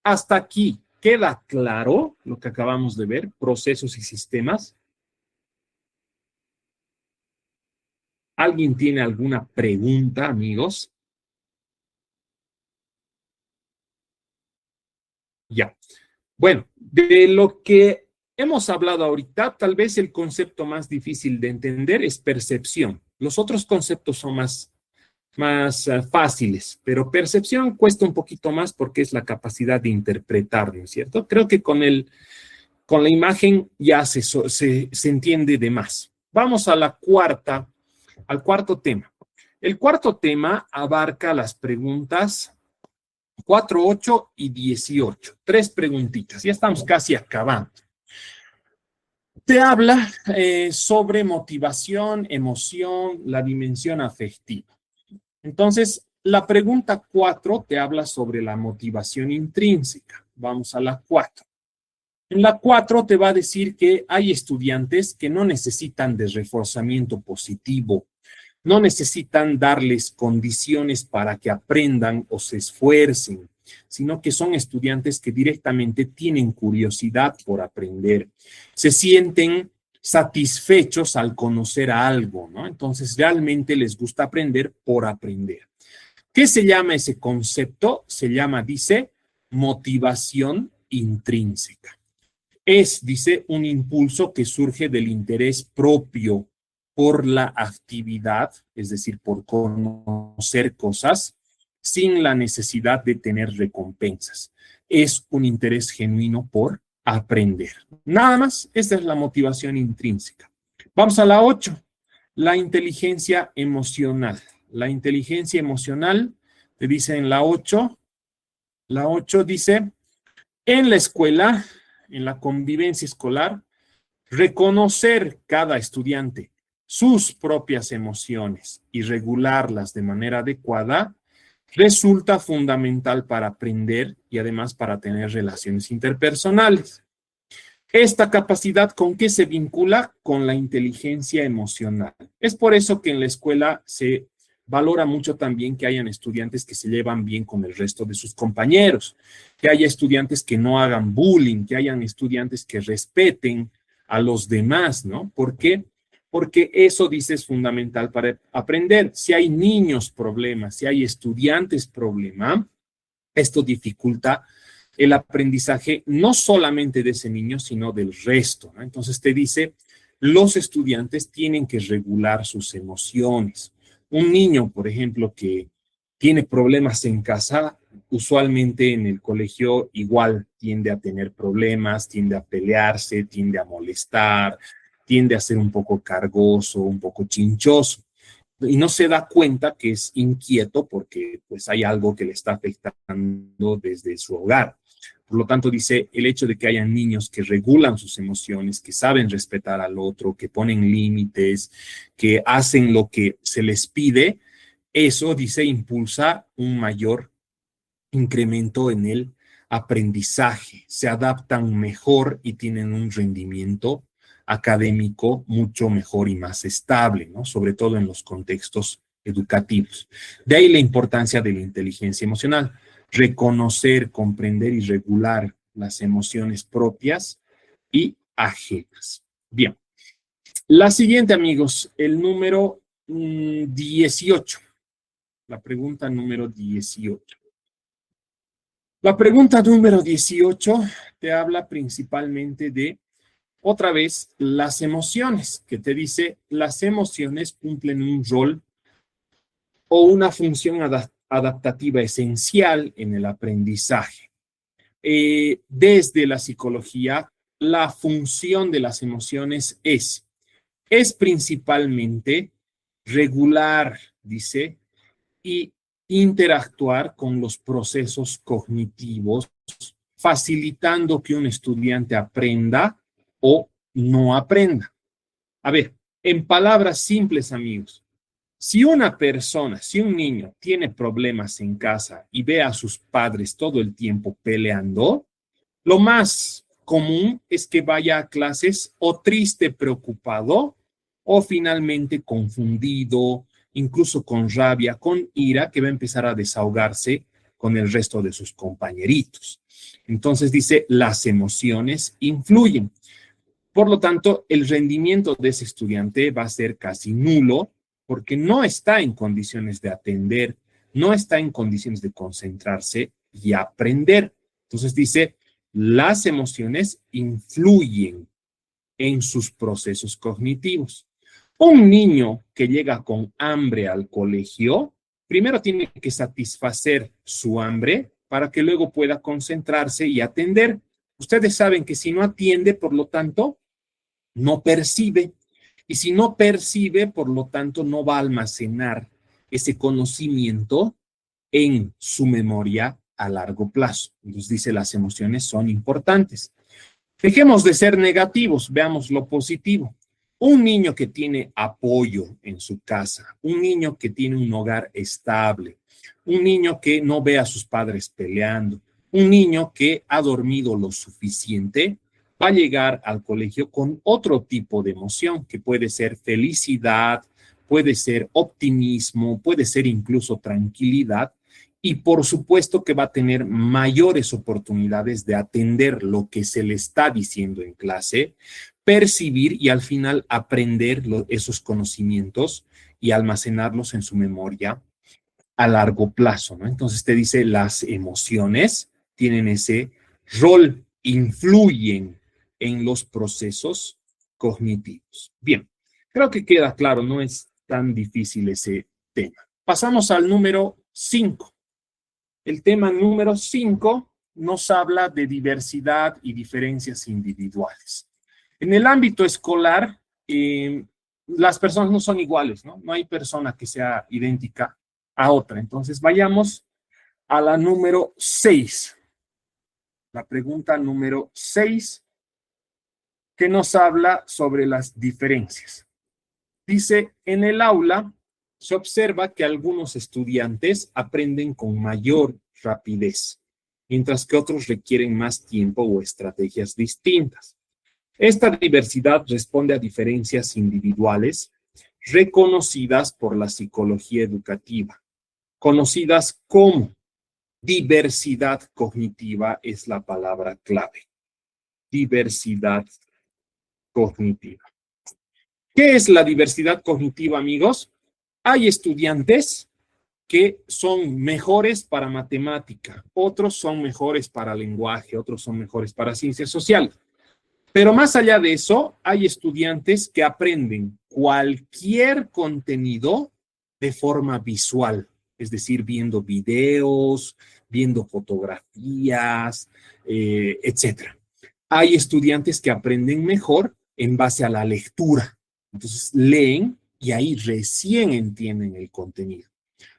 A: Hasta aquí, ¿queda claro lo que acabamos de ver? Procesos y sistemas. ¿Alguien tiene alguna pregunta, amigos? Ya. Bueno, de lo que hemos hablado ahorita, tal vez el concepto más difícil de entender es percepción. Los otros conceptos son más fáciles, pero percepción cuesta un poquito más porque es la capacidad de interpretar, ¿no es cierto? Creo que con la imagen ya se entiende de más. Vamos a al cuarto tema. El cuarto tema abarca las preguntas 4, 8 y 18. 3 preguntitas. Ya estamos casi acabando. Te habla sobre motivación, emoción, la dimensión afectiva. Entonces, la pregunta 4 te habla sobre la motivación intrínseca. Vamos a la 4. En la 4 te va a decir que hay estudiantes que no necesitan de reforzamiento positivo, no necesitan darles condiciones para que aprendan o se esfuercen, sino que son estudiantes que directamente tienen curiosidad por aprender, se sienten satisfechos al conocer algo, ¿no? Entonces realmente les gusta aprender por aprender. ¿Qué se llama ese concepto? Se llama, dice, motivación intrínseca. Es, dice, un impulso que surge del interés propio por la actividad, es decir, por conocer cosas, sin la necesidad de tener recompensas. Es un interés genuino por aprender. Nada más, esta es la motivación intrínseca. Vamos a la 8, la inteligencia emocional. La inteligencia emocional, te dice en la 8 dice, en la escuela, en la convivencia escolar, reconocer cada estudiante sus propias emociones y regularlas de manera adecuada resulta fundamental para aprender y además para tener relaciones interpersonales. Esta capacidad, ¿con qué se vincula? Con la inteligencia emocional. Es por eso que en la escuela se valora mucho también que hayan estudiantes que se llevan bien con el resto de sus compañeros, que haya estudiantes que no hagan bullying, que hayan estudiantes que respeten a los demás, ¿no? ¿Por qué? Porque eso, dice, es fundamental para aprender. Si hay niños problemas, si hay estudiantes problema, esto dificulta el aprendizaje no solamente de ese niño, sino del resto, ¿no? Entonces te dice, los estudiantes tienen que regular sus emociones. Un niño, por ejemplo, que tiene problemas en casa, usualmente en el colegio igual tiende a tener problemas, tiende a pelearse, tiende a molestar, tiende a ser un poco cargoso, un poco chinchoso y no se da cuenta que es inquieto porque pues hay algo que le está afectando desde su hogar. Por lo tanto, dice, el hecho de que hayan niños que regulan sus emociones, que saben respetar al otro, que ponen límites, que hacen lo que se les pide, eso, dice, impulsa un mayor incremento en el aprendizaje, se adaptan mejor y tienen un rendimiento académico mucho mejor y más estable, ¿no? Sobre todo en los contextos educativos. De ahí la importancia de la inteligencia emocional, reconocer, comprender y regular las emociones propias y ajenas. Bien, la siguiente, amigos, el número 18, la pregunta número 18. La pregunta número 18 te habla principalmente de, otra vez, las emociones, que te dice, las emociones cumplen un rol o una función adaptativa esencial en el aprendizaje. Desde la psicología, la función de las emociones es principalmente regular, dice, y interactuar con los procesos cognitivos, facilitando que un estudiante aprenda o no aprenda. A ver, en palabras simples, amigos, si una persona, si un niño tiene problemas en casa y ve a sus padres todo el tiempo peleando, lo más común es que vaya a clases o triste, preocupado, o finalmente confundido, incluso con rabia, con ira, que va a empezar a desahogarse con el resto de sus compañeritos. Entonces dice, las emociones influyen. Por lo tanto, el rendimiento de ese estudiante va a ser casi nulo porque no está en condiciones de atender, no está en condiciones de concentrarse y aprender. Entonces dice, las emociones influyen en sus procesos cognitivos. Un niño que llega con hambre al colegio, primero tiene que satisfacer su hambre para que luego pueda concentrarse y atender. Ustedes saben que si no atiende, por lo tanto, no percibe. Y si no percibe, por lo tanto, no va a almacenar ese conocimiento en su memoria a largo plazo. Entonces dice, las emociones son importantes. Dejemos de ser negativos, veamos lo positivo. Un niño que tiene apoyo en su casa, un niño que tiene un hogar estable, un niño que no ve a sus padres peleando, un niño que ha dormido lo suficiente, va a llegar al colegio con otro tipo de emoción, que puede ser felicidad, puede ser optimismo, puede ser incluso tranquilidad, y por supuesto que va a tener mayores oportunidades de atender lo que se le está diciendo en clase, percibir y al final aprender esos conocimientos y almacenarlos en su memoria a largo plazo, ¿no? Entonces te dice, las emociones tienen ese rol, influyen en los procesos cognitivos. Bien, creo que queda claro, no es tan difícil ese tema. Pasamos al número 5. El tema número 5 nos habla de diversidad y diferencias individuales. En el ámbito escolar, las personas no son iguales, ¿no? No hay persona que sea idéntica a otra. Entonces, vayamos a la número 6. La pregunta número 6, que nos habla sobre las diferencias. Dice, en el aula se observa que algunos estudiantes aprenden con mayor rapidez, mientras que otros requieren más tiempo o estrategias distintas. Esta diversidad responde a diferencias individuales reconocidas por la psicología educativa, conocidas como diversidad cognitiva, es la palabra clave. Diversidad cognitiva. ¿Qué es la diversidad cognitiva, amigos? Hay estudiantes que son mejores para matemática, otros son mejores para lenguaje, otros son mejores para ciencias sociales. Pero más allá de eso, hay estudiantes que aprenden cualquier contenido de forma visual, es decir, viendo videos, viendo fotografías, etc. Hay estudiantes que aprenden mejor en base a la lectura. Entonces, leen y ahí recién entienden el contenido.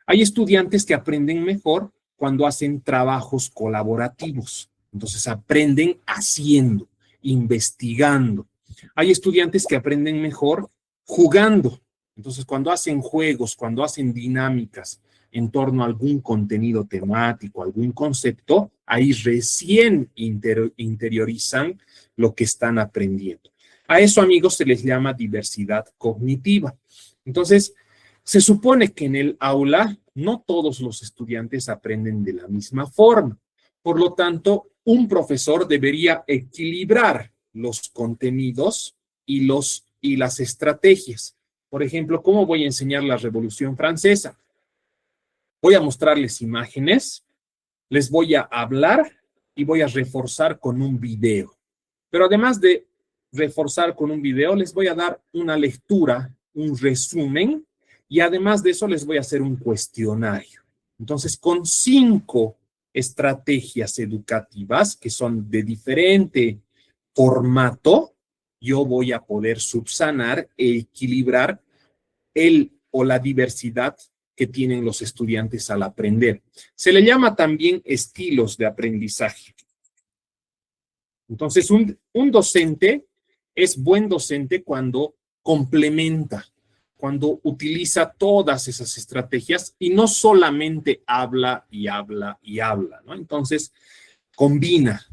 A: Hay estudiantes que aprenden mejor cuando hacen trabajos colaborativos. Entonces, aprenden haciendo, investigando. Hay estudiantes que aprenden mejor jugando. Entonces, cuando hacen juegos, cuando hacen dinámicas en torno a algún contenido temático, algún concepto, ahí recién interiorizan lo que están aprendiendo. A eso, amigos, se les llama diversidad cognitiva. Entonces, se supone que en el aula no todos los estudiantes aprenden de la misma forma. Por lo tanto, un profesor debería equilibrar los contenidos y las estrategias. Por ejemplo, ¿cómo voy a enseñar la Revolución Francesa? Voy a mostrarles imágenes, les voy a hablar y voy a reforzar con un video. Pero además de reforzar con un video, les voy a dar una lectura, un resumen, y además de eso les voy a hacer un cuestionario. Entonces, con 5 estrategias educativas que son de diferente formato, yo voy a poder subsanar e equilibrar el o la diversidad que tienen los estudiantes al aprender. Se le llama también estilos de aprendizaje. Entonces, un docente es buen docente cuando complementa, cuando utiliza todas esas estrategias y no solamente habla y habla y habla, ¿no? Entonces, combina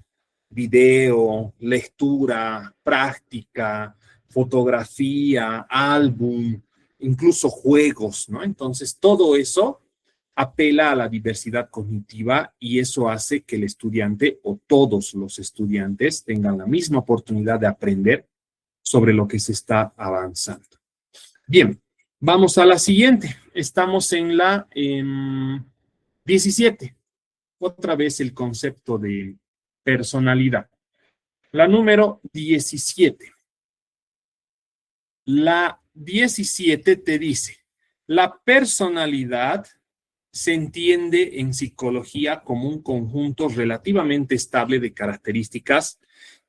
A: video, lectura, práctica, fotografía, álbum, incluso juegos, ¿no? Entonces, todo eso apela a la diversidad cognitiva y eso hace que el estudiante o todos los estudiantes tengan la misma oportunidad de aprender sobre lo que se está avanzando. Bien, vamos a la siguiente. Estamos en la 17. Otra vez el concepto de personalidad. La número 17. La 17 te dice, la personalidad se entiende en psicología como un conjunto relativamente estable de características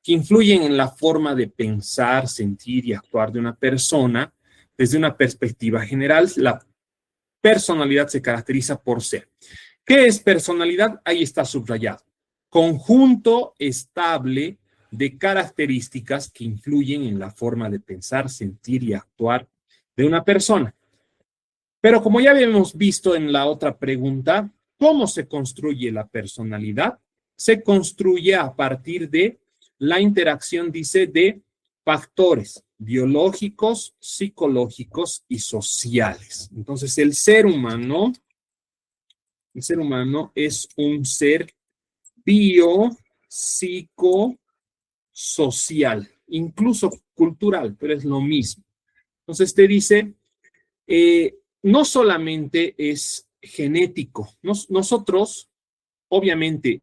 A: que influyen en la forma de pensar, sentir y actuar de una persona. Desde una perspectiva general, la personalidad se caracteriza por ser. ¿Qué es personalidad? Ahí está subrayado. Conjunto estable de características que influyen en la forma de pensar, sentir y actuar de una persona. Pero como ya habíamos visto en la otra pregunta, ¿cómo se construye la personalidad? Se construye a partir de la interacción, dice, de factores biológicos, psicológicos y sociales. Entonces, el ser humano es un ser biopsicosocial, incluso cultural, pero es lo mismo. Entonces, te dice, no solamente es genético. Nosotros, obviamente,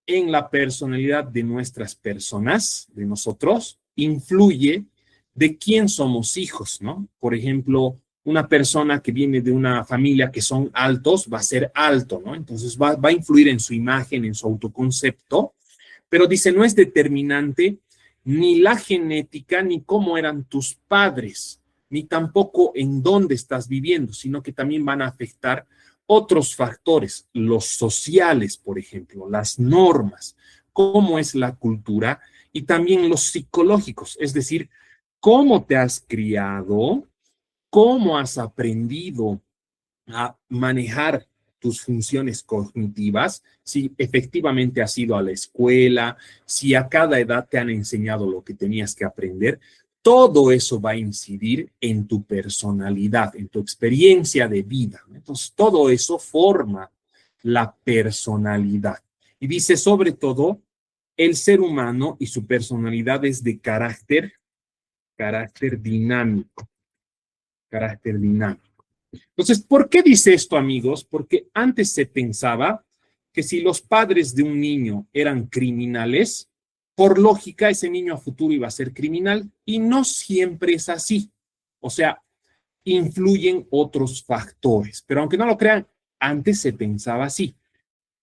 A: en la personalidad de nuestras personas, de nosotros, influye de quién somos hijos, ¿no? Por ejemplo, una persona que viene de una familia que son altos va a ser alto, ¿no? Entonces va a influir en su imagen, en su autoconcepto, pero dice, no es determinante ni la genética, ni cómo eran tus padres, ni tampoco en dónde estás viviendo, sino que también van a afectar otros factores, los sociales, por ejemplo, las normas, cómo es la cultura y también los psicológicos, es decir, cómo te has criado, cómo has aprendido a manejar tus funciones cognitivas, si efectivamente has ido a la escuela, si a cada edad te han enseñado lo que tenías que aprender, todo eso va a incidir en tu personalidad, en tu experiencia de vida. Entonces, todo eso forma la personalidad. Y dice, sobre todo, el ser humano y su personalidad es de carácter dinámico, carácter dinámico. Entonces, ¿por qué dice esto, amigos? Porque antes se pensaba que si los padres de un niño eran criminales, por lógica ese niño a futuro iba a ser criminal y no siempre es así. O sea, influyen otros factores, pero aunque no lo crean, antes se pensaba así.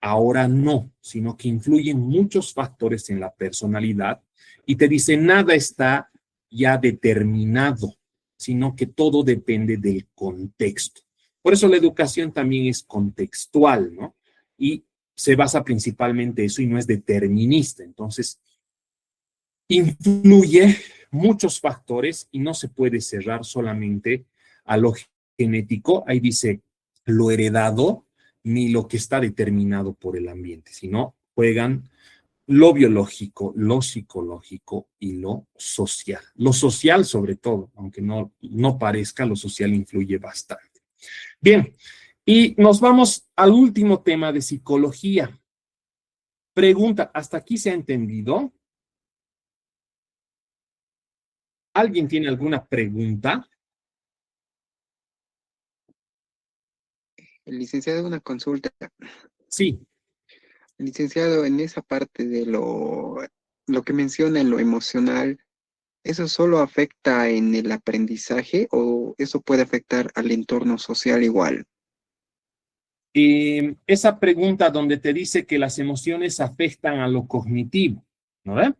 A: Ahora no, sino que influyen muchos factores en la personalidad y te dice nada está ya determinado, sino que todo depende del contexto. Por eso la educación también es contextual, ¿no? Y se basa principalmente en eso y no es determinista. Entonces, influye muchos factores y no se puede cerrar solamente a lo genético. Ahí dice lo heredado ni lo que está determinado por el ambiente, sino juegan lo biológico, lo psicológico y lo social. Lo social sobre todo, aunque no parezca, lo social influye bastante. Bien, y nos vamos al último tema de psicología. Pregunta, ¿hasta aquí se ha entendido? ¿Alguien tiene alguna pregunta?
B: El licenciado, una consulta.
A: Sí.
B: Licenciado, en esa parte de lo que menciona en lo emocional, ¿eso solo afecta en el aprendizaje o eso puede afectar al entorno social igual?
A: Esa pregunta donde te dice que las emociones afectan a lo cognitivo, ¿no ve?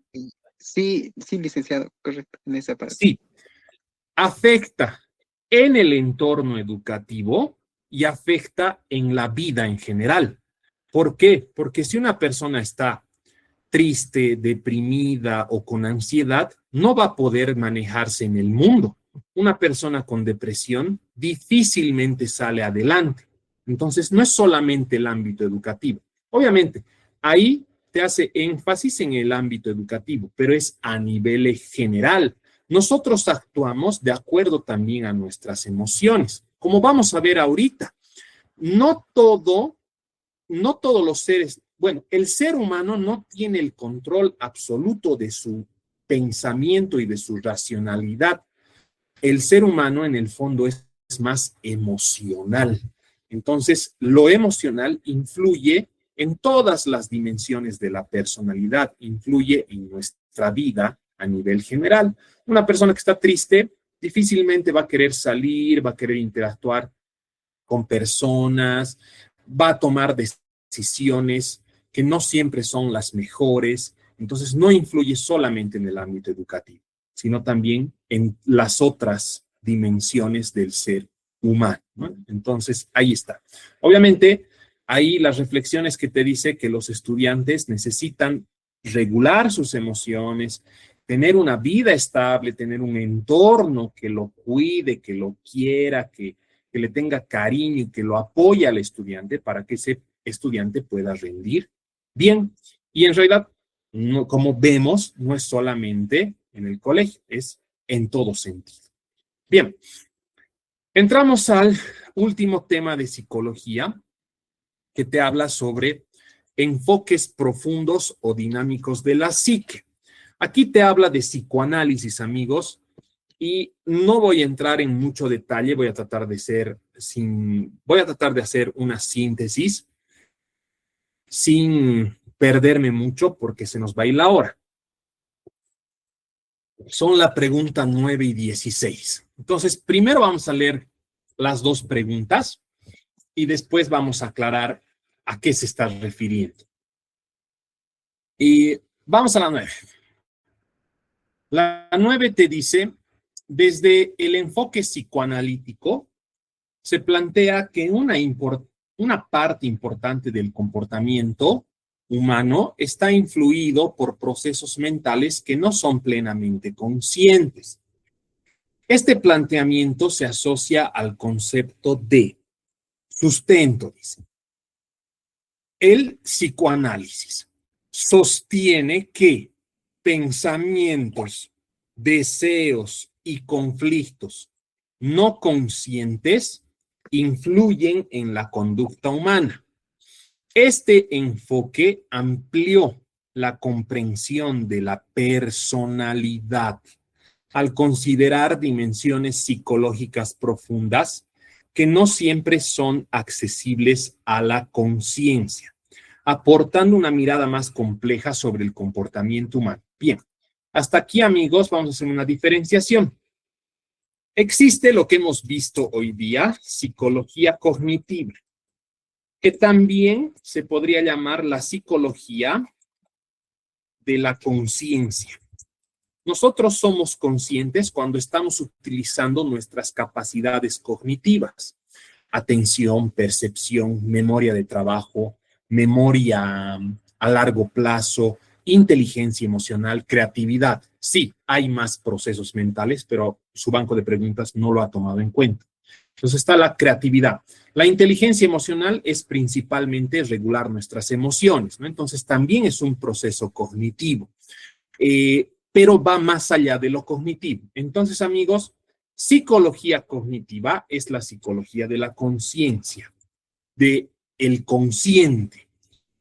B: Sí, sí, licenciado, correcto, en esa parte.
A: Sí, afecta en el entorno educativo y afecta en la vida en general. ¿Por qué? Porque si una persona está triste, deprimida o con ansiedad, no va a poder manejarse en el mundo. Una persona con depresión difícilmente sale adelante. Entonces, no es solamente el ámbito educativo. Obviamente, ahí te hace énfasis en el ámbito educativo, pero es a nivel general. Nosotros actuamos de acuerdo también a nuestras emociones. Como vamos a ver ahorita, no todo no todos los seres, bueno, el ser humano no tiene el control absoluto de su pensamiento y de su racionalidad. El ser humano en el fondo es más emocional. Entonces, lo emocional influye en todas las dimensiones de la personalidad, influye en nuestra vida a nivel general. Una persona que está triste difícilmente va a querer salir, va a querer interactuar con personas, va a tomar decisiones que no siempre son las mejores. Entonces, no influye solamente en el ámbito educativo, sino también en las otras dimensiones del ser humano, ¿no? Entonces, ahí está. Obviamente, ahí las reflexiones que te dice que los estudiantes necesitan regular sus emociones, tener una vida estable, tener un entorno que lo cuide, que lo quiera, que le tenga cariño y que lo apoye al estudiante para que ese estudiante pueda rendir bien. Y en realidad, no, como vemos, no es solamente en el colegio, es en todo sentido. Bien, entramos al último tema de psicología que te habla sobre enfoques profundos o dinámicos de la psique. Aquí te habla de psicoanálisis, amigos, y no voy a entrar en mucho detalle, voy a tratar de hacer una síntesis sin perderme mucho porque se nos va a ir la hora. Son la pregunta 9 y 16. Entonces, primero vamos a leer las dos preguntas y después vamos a aclarar a qué se está refiriendo. Y vamos a la 9. La 9 te dice, desde el enfoque psicoanalítico, se plantea que una parte importante del comportamiento humano está influido por procesos mentales que no son plenamente conscientes. Este planteamiento se asocia al concepto de sustento, dice. El psicoanálisis sostiene que pensamientos, deseos y conflictos no conscientes influyen en la conducta humana. Este enfoque amplió la comprensión de la personalidad al considerar dimensiones psicológicas profundas que no siempre son accesibles a la conciencia, aportando una mirada más compleja sobre el comportamiento humano. Bien, hasta aquí, amigos, vamos a hacer una diferenciación. Existe lo que hemos visto hoy día, psicología cognitiva, que también se podría llamar la psicología de la conciencia. Nosotros somos conscientes cuando estamos utilizando nuestras capacidades cognitivas, atención, percepción, memoria de trabajo, memoria a largo plazo, inteligencia emocional, creatividad. Sí, hay más procesos mentales, pero su banco de preguntas no lo ha tomado en cuenta. Entonces está la creatividad. La inteligencia emocional es principalmente regular nuestras emociones, ¿no? Entonces también es un proceso cognitivo, pero va más allá de lo cognitivo. Entonces, amigos, psicología cognitiva es la psicología de la conciencia, de el consciente.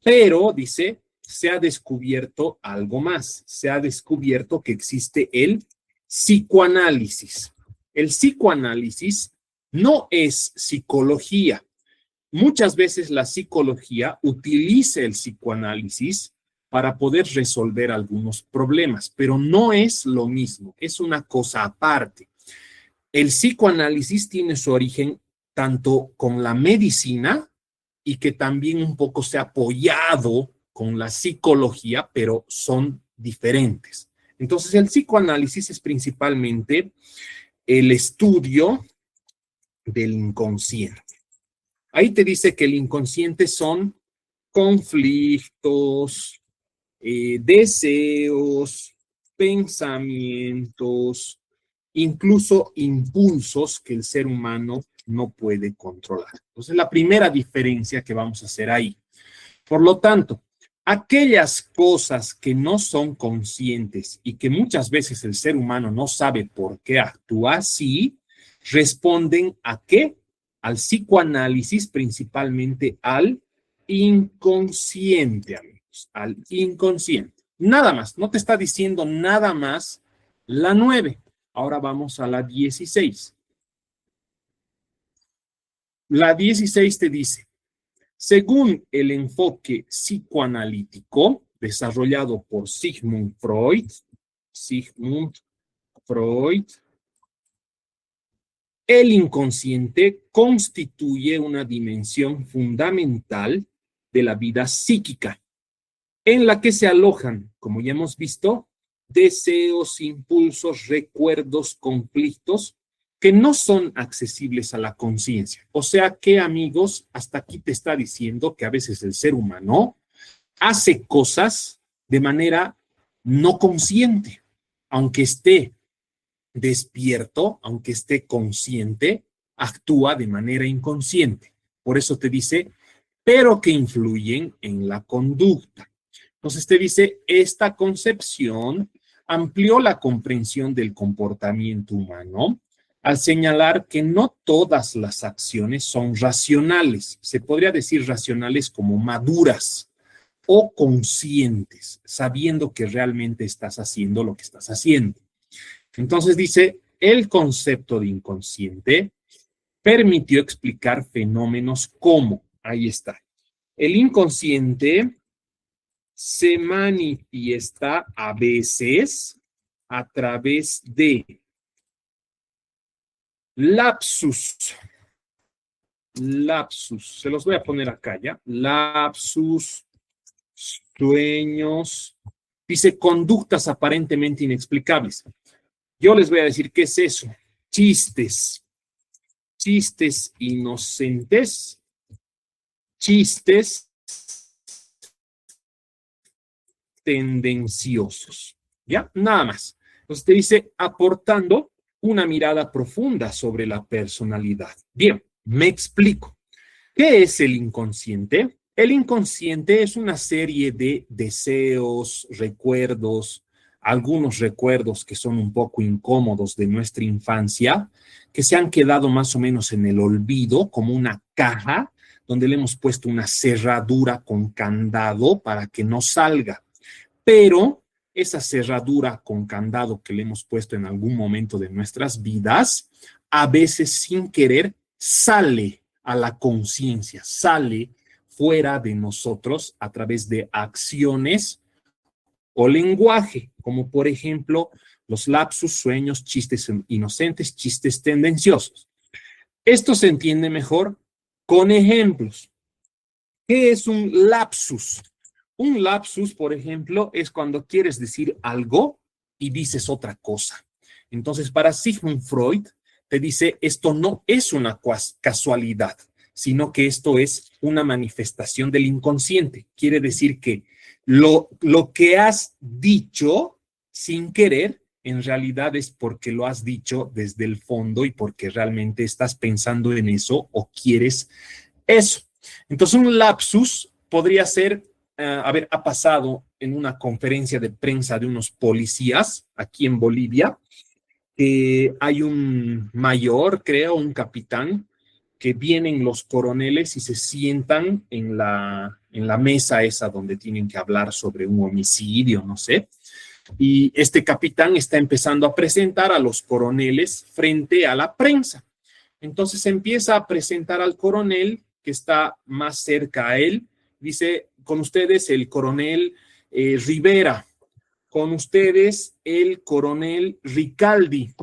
A: Pero, dice, se ha descubierto algo más. Se ha descubierto que existe el psicoanálisis. El psicoanálisis no es psicología. Muchas veces la psicología utiliza el psicoanálisis para poder resolver algunos problemas, pero no es lo mismo, es una cosa aparte. El psicoanálisis tiene su origen tanto con la medicina y que también un poco se ha apoyado con la psicología, pero son diferentes. Entonces, el psicoanálisis es principalmente el estudio del inconsciente. Ahí te dice que el inconsciente son conflictos, deseos, pensamientos, incluso impulsos que el ser humano no puede controlar. Entonces, la primera diferencia que vamos a hacer ahí. Por lo tanto, aquellas cosas que no son conscientes y que muchas veces el ser humano no sabe por qué actúa así, responden ¿a qué? Al psicoanálisis, principalmente al inconsciente, amigos, al inconsciente. Nada más, no te está diciendo nada más la 9. Ahora vamos a la 16. La 16 te dice, según el enfoque psicoanalítico desarrollado por Sigmund Freud, el inconsciente constituye una dimensión fundamental de la vida psíquica, en la que se alojan, como ya hemos visto, deseos, impulsos, recuerdos, conflictos que no son accesibles a la conciencia. O sea que, amigos, hasta aquí te está diciendo que a veces el ser humano hace cosas de manera no consciente, aunque esté despierto, aunque esté consciente, actúa de manera inconsciente. Por eso te dice, pero que influyen en la conducta. Entonces te dice, esta concepción amplió la comprensión del comportamiento humano al señalar que no todas las acciones son racionales. Se podría decir racionales como maduras o conscientes, sabiendo que realmente estás haciendo lo que estás haciendo. Entonces dice, el concepto de inconsciente permitió explicar fenómenos como, ahí está, el inconsciente se manifiesta a veces a través de lapsus. Lapsus, se los voy a poner acá ya. Lapsus, sueños, dice conductas aparentemente inexplicables. Yo les voy a decir qué es eso. Chistes, chistes inocentes, chistes tendenciosos. ¿Ya? Nada más. Entonces te dice aportando una mirada profunda sobre la personalidad. Bien, me explico. ¿Qué es el inconsciente? El inconsciente es una serie de deseos, recuerdos, algunos recuerdos que son un poco incómodos de nuestra infancia, que se han quedado más o menos en el olvido, como una caja donde le hemos puesto una cerradura con candado para que no salga. Pero esa cerradura con candado que le hemos puesto en algún momento de nuestras vidas, a veces sin querer sale a la conciencia, sale fuera de nosotros a través de acciones o lenguaje, como por ejemplo los lapsus, sueños, chistes inocentes, chistes tendenciosos. Esto se entiende mejor con ejemplos. ¿Qué es un lapsus? Un lapsus, por ejemplo, es cuando quieres decir algo y dices otra cosa. Entonces, para Sigmund Freud, te dice, esto no es una casualidad, sino que esto es una manifestación del inconsciente. Quiere decir que lo que has dicho sin querer, en realidad es porque lo has dicho desde el fondo y porque realmente estás pensando en eso o quieres eso. Entonces, un lapsus podría ser, ha pasado en una conferencia de prensa de unos policías aquí en Bolivia. Hay un mayor, creo, un capitán, que vienen los coroneles y se sientan en la mesa esa donde tienen que hablar sobre un homicidio, no sé. Y este capitán está empezando a presentar a los coroneles frente a la prensa. Entonces empieza a presentar al coronel que está más cerca a él. Dice, con ustedes el coronel Rivera, con ustedes el coronel Ricaldi.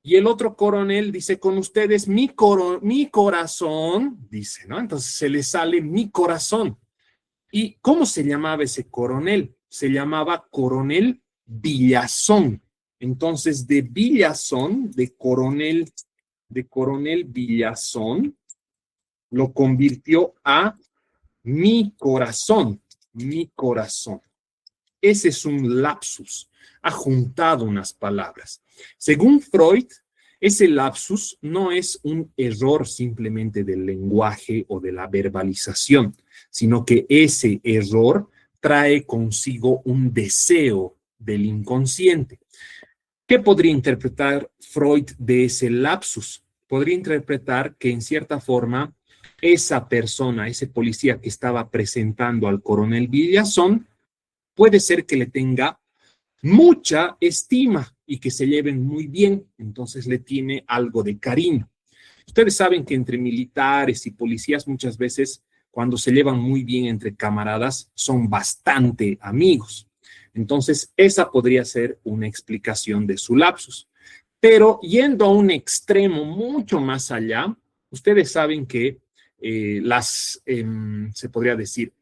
A: Y el otro coronel dice, con ustedes mi corazón, dice, ¿no? Entonces se le sale mi corazón. ¿Y cómo se llamaba ese coronel? Se llamaba coronel Villazón. Entonces, de Villazón, de coronel Villazón, lo convirtió a mi corazón, mi corazón. Ese es un lapsus, ha juntado unas palabras. Según Freud, ese lapsus no es un error simplemente del lenguaje o de la verbalización, sino que ese error trae consigo un deseo del inconsciente. ¿Qué podría interpretar Freud de ese lapsus? Podría interpretar que en cierta forma esa persona, ese policía que estaba presentando al coronel Villazón, puede ser que le tenga mucha estima y que se lleven muy bien, entonces le tiene algo de cariño. Ustedes saben que entre militares y policías muchas veces cuando se llevan muy bien entre camaradas son bastante amigos. Entonces esa podría ser una explicación de su lapsus. Pero yendo a un extremo mucho más allá, ustedes saben que se podría decir,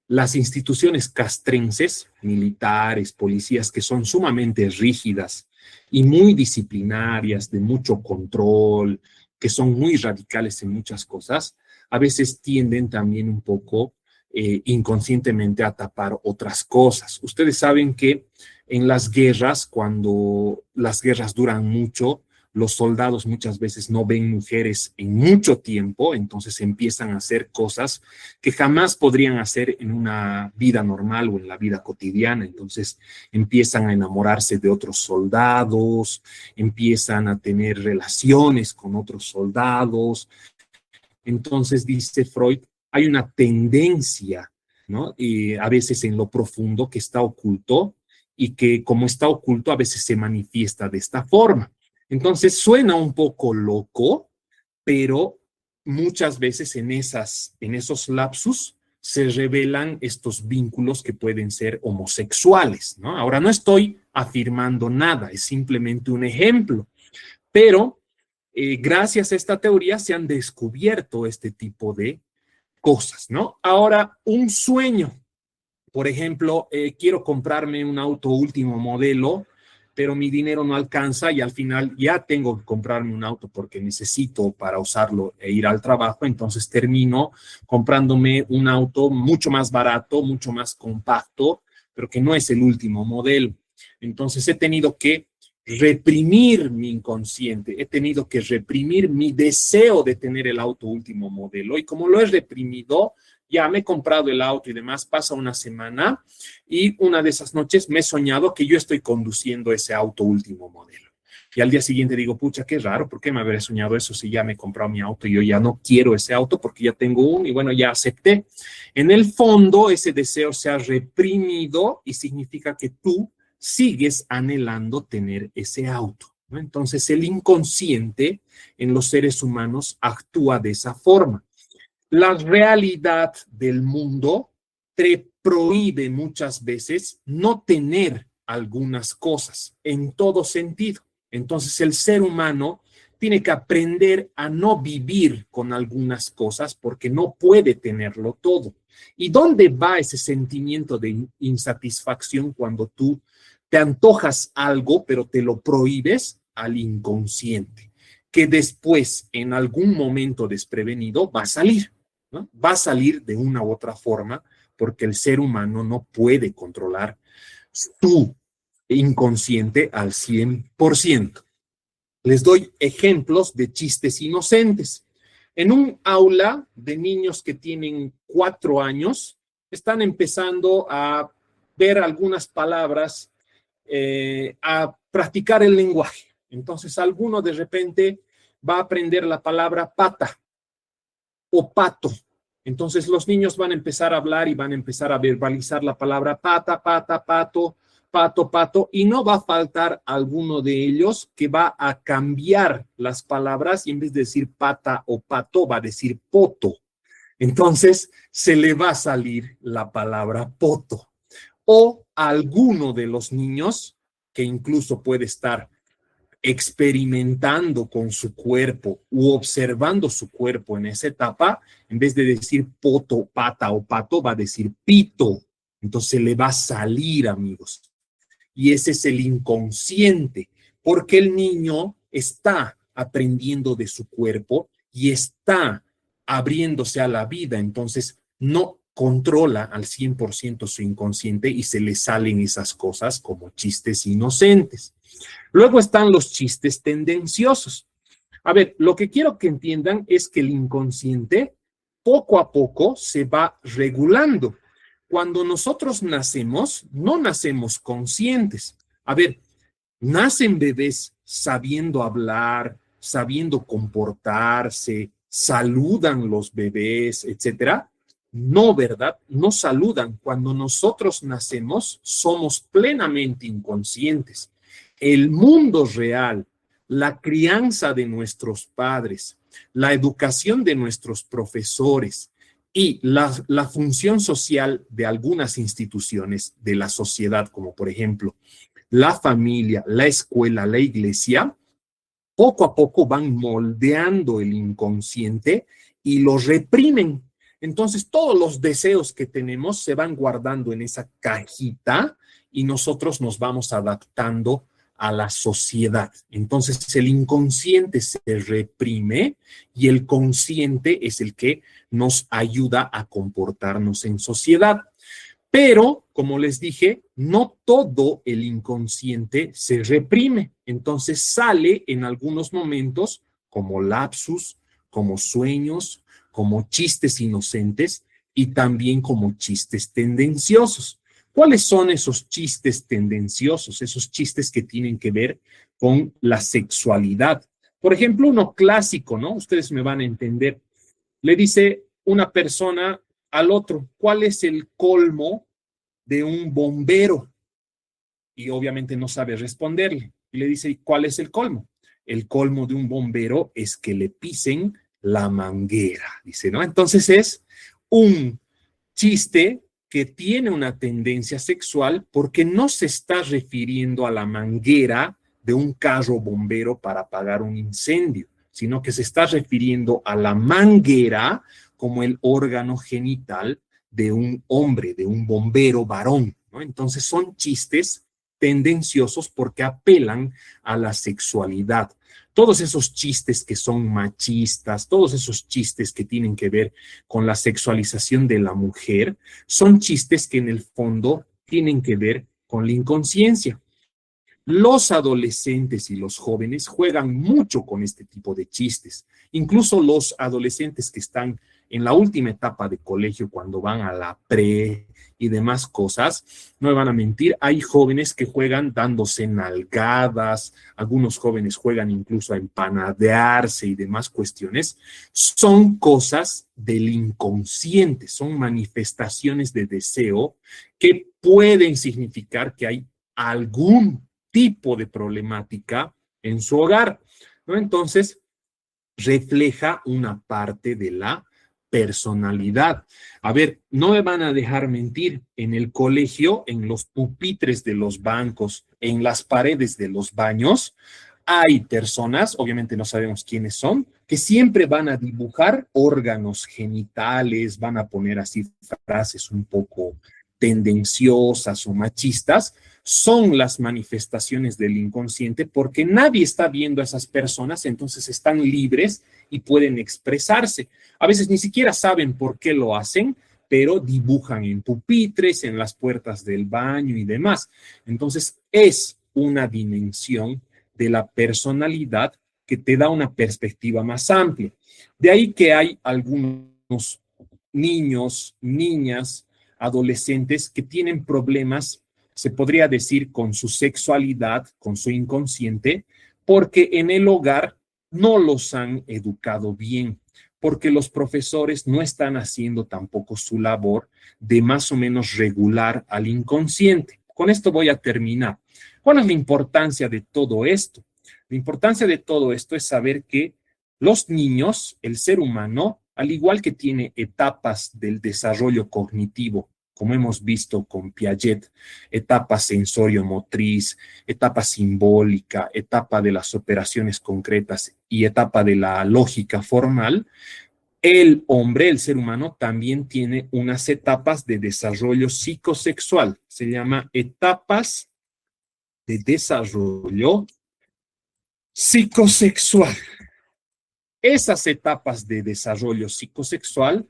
A: las instituciones castrenses, militares, policías, que son sumamente rígidas y muy disciplinarias, de mucho control, que son muy radicales en muchas cosas, a veces tienden también un poco inconscientemente a tapar otras cosas. Ustedes saben que en las guerras, cuando las guerras duran mucho, los soldados muchas veces no ven mujeres en mucho tiempo, entonces empiezan a hacer cosas que jamás podrían hacer en una vida normal o en la vida cotidiana. Entonces empiezan a enamorarse de otros soldados, empiezan a tener relaciones con otros soldados. Entonces, dice Freud, hay una tendencia, ¿no? A veces en lo profundo que está oculto y que como está oculto a veces se manifiesta de esta forma. Entonces suena un poco loco, pero muchas veces en esos lapsus se revelan estos vínculos que pueden ser homosexuales, ¿no? Ahora, no estoy afirmando nada, es simplemente un ejemplo, pero gracias a esta teoría se han descubierto este tipo de cosas, ¿no? Ahora, un sueño, por ejemplo, quiero comprarme un auto último modelo, pero mi dinero no alcanza y al final ya tengo que comprarme un auto porque necesito para usarlo e ir al trabajo, entonces termino comprándome un auto mucho más barato, mucho más compacto, pero que no es el último modelo. Entonces he tenido que reprimir mi inconsciente, he tenido que reprimir mi deseo de tener el auto último modelo y como lo he reprimido, ya me he comprado el auto y demás, pasa una semana y una de esas noches me he soñado que yo estoy conduciendo ese auto último modelo. Y al día siguiente digo, pucha, qué raro, ¿por qué me habré soñado eso si ya me he comprado mi auto y yo ya no quiero ese auto porque ya tengo uno y bueno, ya acepté? En el fondo, ese deseo se ha reprimido y significa que tú sigues anhelando tener ese auto, ¿no? Entonces, el inconsciente en los seres humanos actúa de esa forma. La realidad del mundo te prohíbe muchas veces no tener algunas cosas en todo sentido. Entonces el ser humano tiene que aprender a no vivir con algunas cosas porque no puede tenerlo todo. ¿Y dónde va ese sentimiento de insatisfacción cuando tú te antojas algo pero te lo prohíbes? Al inconsciente, que después en algún momento desprevenido va a salir, ¿no? Va a salir de una u otra forma porque el ser humano no puede controlar su inconsciente al 100%. Les doy ejemplos de chistes inocentes. En un aula de niños que tienen 4 años, están empezando a ver algunas palabras, a practicar el lenguaje. Entonces, alguno de repente va a aprender la palabra pata o pato. Entonces los niños van a empezar a hablar y van a empezar a verbalizar la palabra pata, pata, pato, pato, pato, y no va a faltar alguno de ellos que va a cambiar las palabras y en vez de decir pata o pato, va a decir poto. Entonces se le va a salir la palabra poto. O alguno de los niños que incluso puede estar experimentando con su cuerpo u observando su cuerpo en esa etapa, en vez de decir poto, pata o pato, va a decir pito. Entonces le va a salir, amigos. Y ese es el inconsciente, porque el niño está aprendiendo de su cuerpo y está abriéndose a la vida. Entonces no controla al 100% su inconsciente y se le salen esas cosas como chistes inocentes. Luego están los chistes tendenciosos. A ver, lo que quiero que entiendan es que el inconsciente poco a poco se va regulando. Cuando nosotros nacemos, no nacemos conscientes. A ver, nacen bebés sabiendo hablar, sabiendo comportarse, saludan los bebés, etcétera. No, ¿verdad? No saludan. Cuando nosotros nacemos, somos plenamente inconscientes. El mundo real, la crianza de nuestros padres, la educación de nuestros profesores y la función social de algunas instituciones de la sociedad, como por ejemplo la familia, la escuela, la iglesia, poco a poco van moldeando el inconsciente y lo reprimen. Entonces, todos los deseos que tenemos se van guardando en esa cajita y nosotros nos vamos adaptando a la sociedad. Entonces, el inconsciente se reprime y el consciente es el que nos ayuda a comportarnos en sociedad. Pero, como les dije, no todo el inconsciente se reprime. Entonces sale en algunos momentos como lapsus, como sueños, como chistes inocentes y también como chistes tendenciosos. ¿Cuáles son esos chistes tendenciosos? Esos chistes que tienen que ver con la sexualidad. Por ejemplo, uno clásico, ¿no? Ustedes me van a entender. Le dice una persona al otro, ¿cuál es el colmo de un bombero? Y obviamente no sabe responderle. Y le dice, ¿cuál es el colmo? El colmo de un bombero es que le pisen la manguera, dice, ¿no? Entonces es un chiste que tiene una tendencia sexual porque no se está refiriendo a la manguera de un carro bombero para apagar un incendio, sino que se está refiriendo a la manguera como el órgano genital de un hombre, de un bombero varón, ¿no? Entonces son chistes tendenciosos porque apelan a la sexualidad. Todos esos chistes que son machistas, todos esos chistes que tienen que ver con la sexualización de la mujer, son chistes que en el fondo tienen que ver con la inconsciencia. Los adolescentes y los jóvenes juegan mucho con este tipo de chistes. Incluso los adolescentes que están en la última etapa de colegio, cuando van a la pre y demás cosas, no me van a mentir, hay jóvenes que juegan dándose nalgadas, algunos jóvenes juegan incluso a empanadearse y demás cuestiones. Son cosas del inconsciente, son manifestaciones de deseo que pueden significar que hay algún tipo de problemática en su hogar, ¿no? Entonces, refleja una parte de la personalidad. A ver, no me van a dejar mentir, en el colegio, en los pupitres de los bancos, en las paredes de los baños, hay personas, obviamente no sabemos quiénes son, que siempre van a dibujar órganos genitales, van a poner así frases un poco tendenciosas o machistas. Son las manifestaciones del inconsciente porque nadie está viendo a esas personas, entonces están libres y pueden expresarse. A veces ni siquiera saben por qué lo hacen, pero dibujan en pupitres, en las puertas del baño y demás. Entonces es una dimensión de la personalidad que te da una perspectiva más amplia. De ahí que hay algunos niños, niñas, adolescentes que tienen problemas, se podría decir, con su sexualidad, con su inconsciente, porque en el hogar no los han educado bien, porque los profesores no están haciendo tampoco su labor de más o menos regular al inconsciente. Con esto voy a terminar. ¿Cuál es la importancia de todo esto? La importancia de todo esto es saber que los niños, el ser humano, al igual que tiene etapas del desarrollo cognitivo, como hemos visto con Piaget, etapa sensorio-motriz, etapa simbólica, etapa de las operaciones concretas y etapa de la lógica formal, el hombre, el ser humano, también tiene unas etapas de desarrollo psicosexual. Se llama etapas de desarrollo psicosexual. Esas etapas de desarrollo psicosexual,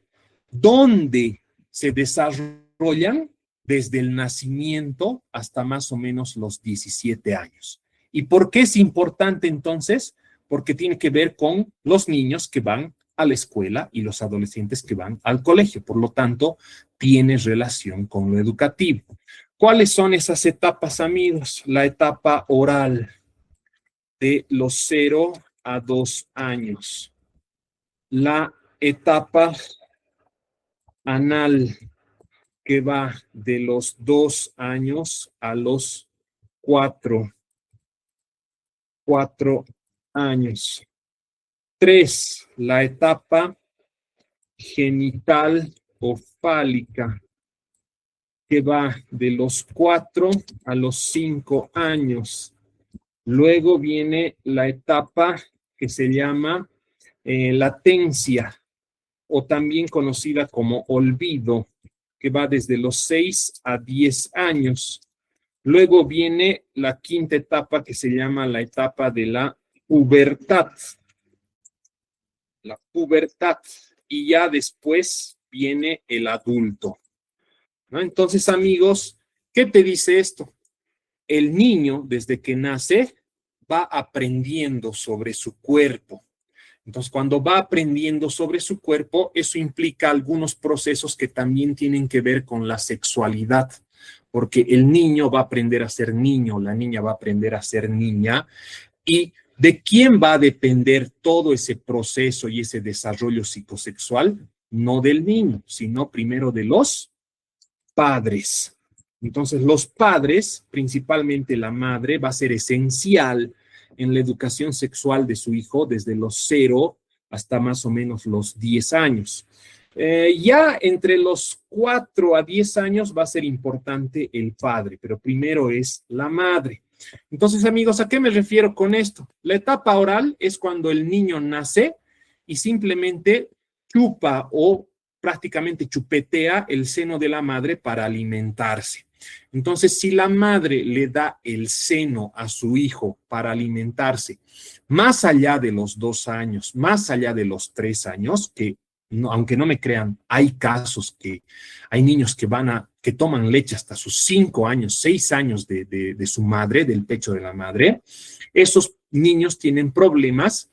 A: donde se desarrollan desde el nacimiento hasta más o menos los 17 años. ¿Y por qué es importante entonces? Porque tiene que ver con los niños que van a la escuela y los adolescentes que van al colegio. Por lo tanto, tiene relación con lo educativo. ¿Cuáles son esas etapas, amigos? La etapa oral de los 0 a 2 años. La etapa anal, que va de los 2 años a los 4 años. 3, la etapa genital o fálica, que va de los 4 a los 5 años. Luego viene la etapa que se llama latencia, o también conocida como olvido, que va desde los 6 a 10 años. Luego viene la quinta etapa que se llama la etapa de la pubertad. La pubertad. Y ya después viene el adulto, ¿no? Entonces, amigos, ¿qué te dice esto? El niño, desde que nace, va aprendiendo sobre su cuerpo. Entonces, cuando va aprendiendo sobre su cuerpo, eso implica algunos procesos que también tienen que ver con la sexualidad, porque el niño va a aprender a ser niño, la niña va a aprender a ser niña, y ¿de quién va a depender todo ese proceso y ese desarrollo psicosexual? No del niño, sino primero de los padres. Entonces, los padres, principalmente la madre, va a ser esencial en la educación sexual de su hijo desde los 0 hasta más o menos los 10 años. Ya entre los 4 a 10 años va a ser importante el padre, pero primero es la madre. Entonces, amigos, ¿a qué me refiero con esto? La etapa oral es cuando el niño nace y simplemente chupa o prácticamente chupetea el seno de la madre para alimentarse. Entonces, si la madre le da el seno a su hijo para alimentarse, más allá de los 2 años, más allá de los 3 años, que no, aunque no me crean, hay casos que hay niños que toman leche hasta sus 5 años, 6 años de su madre, del pecho de la madre. Esos niños tienen problemas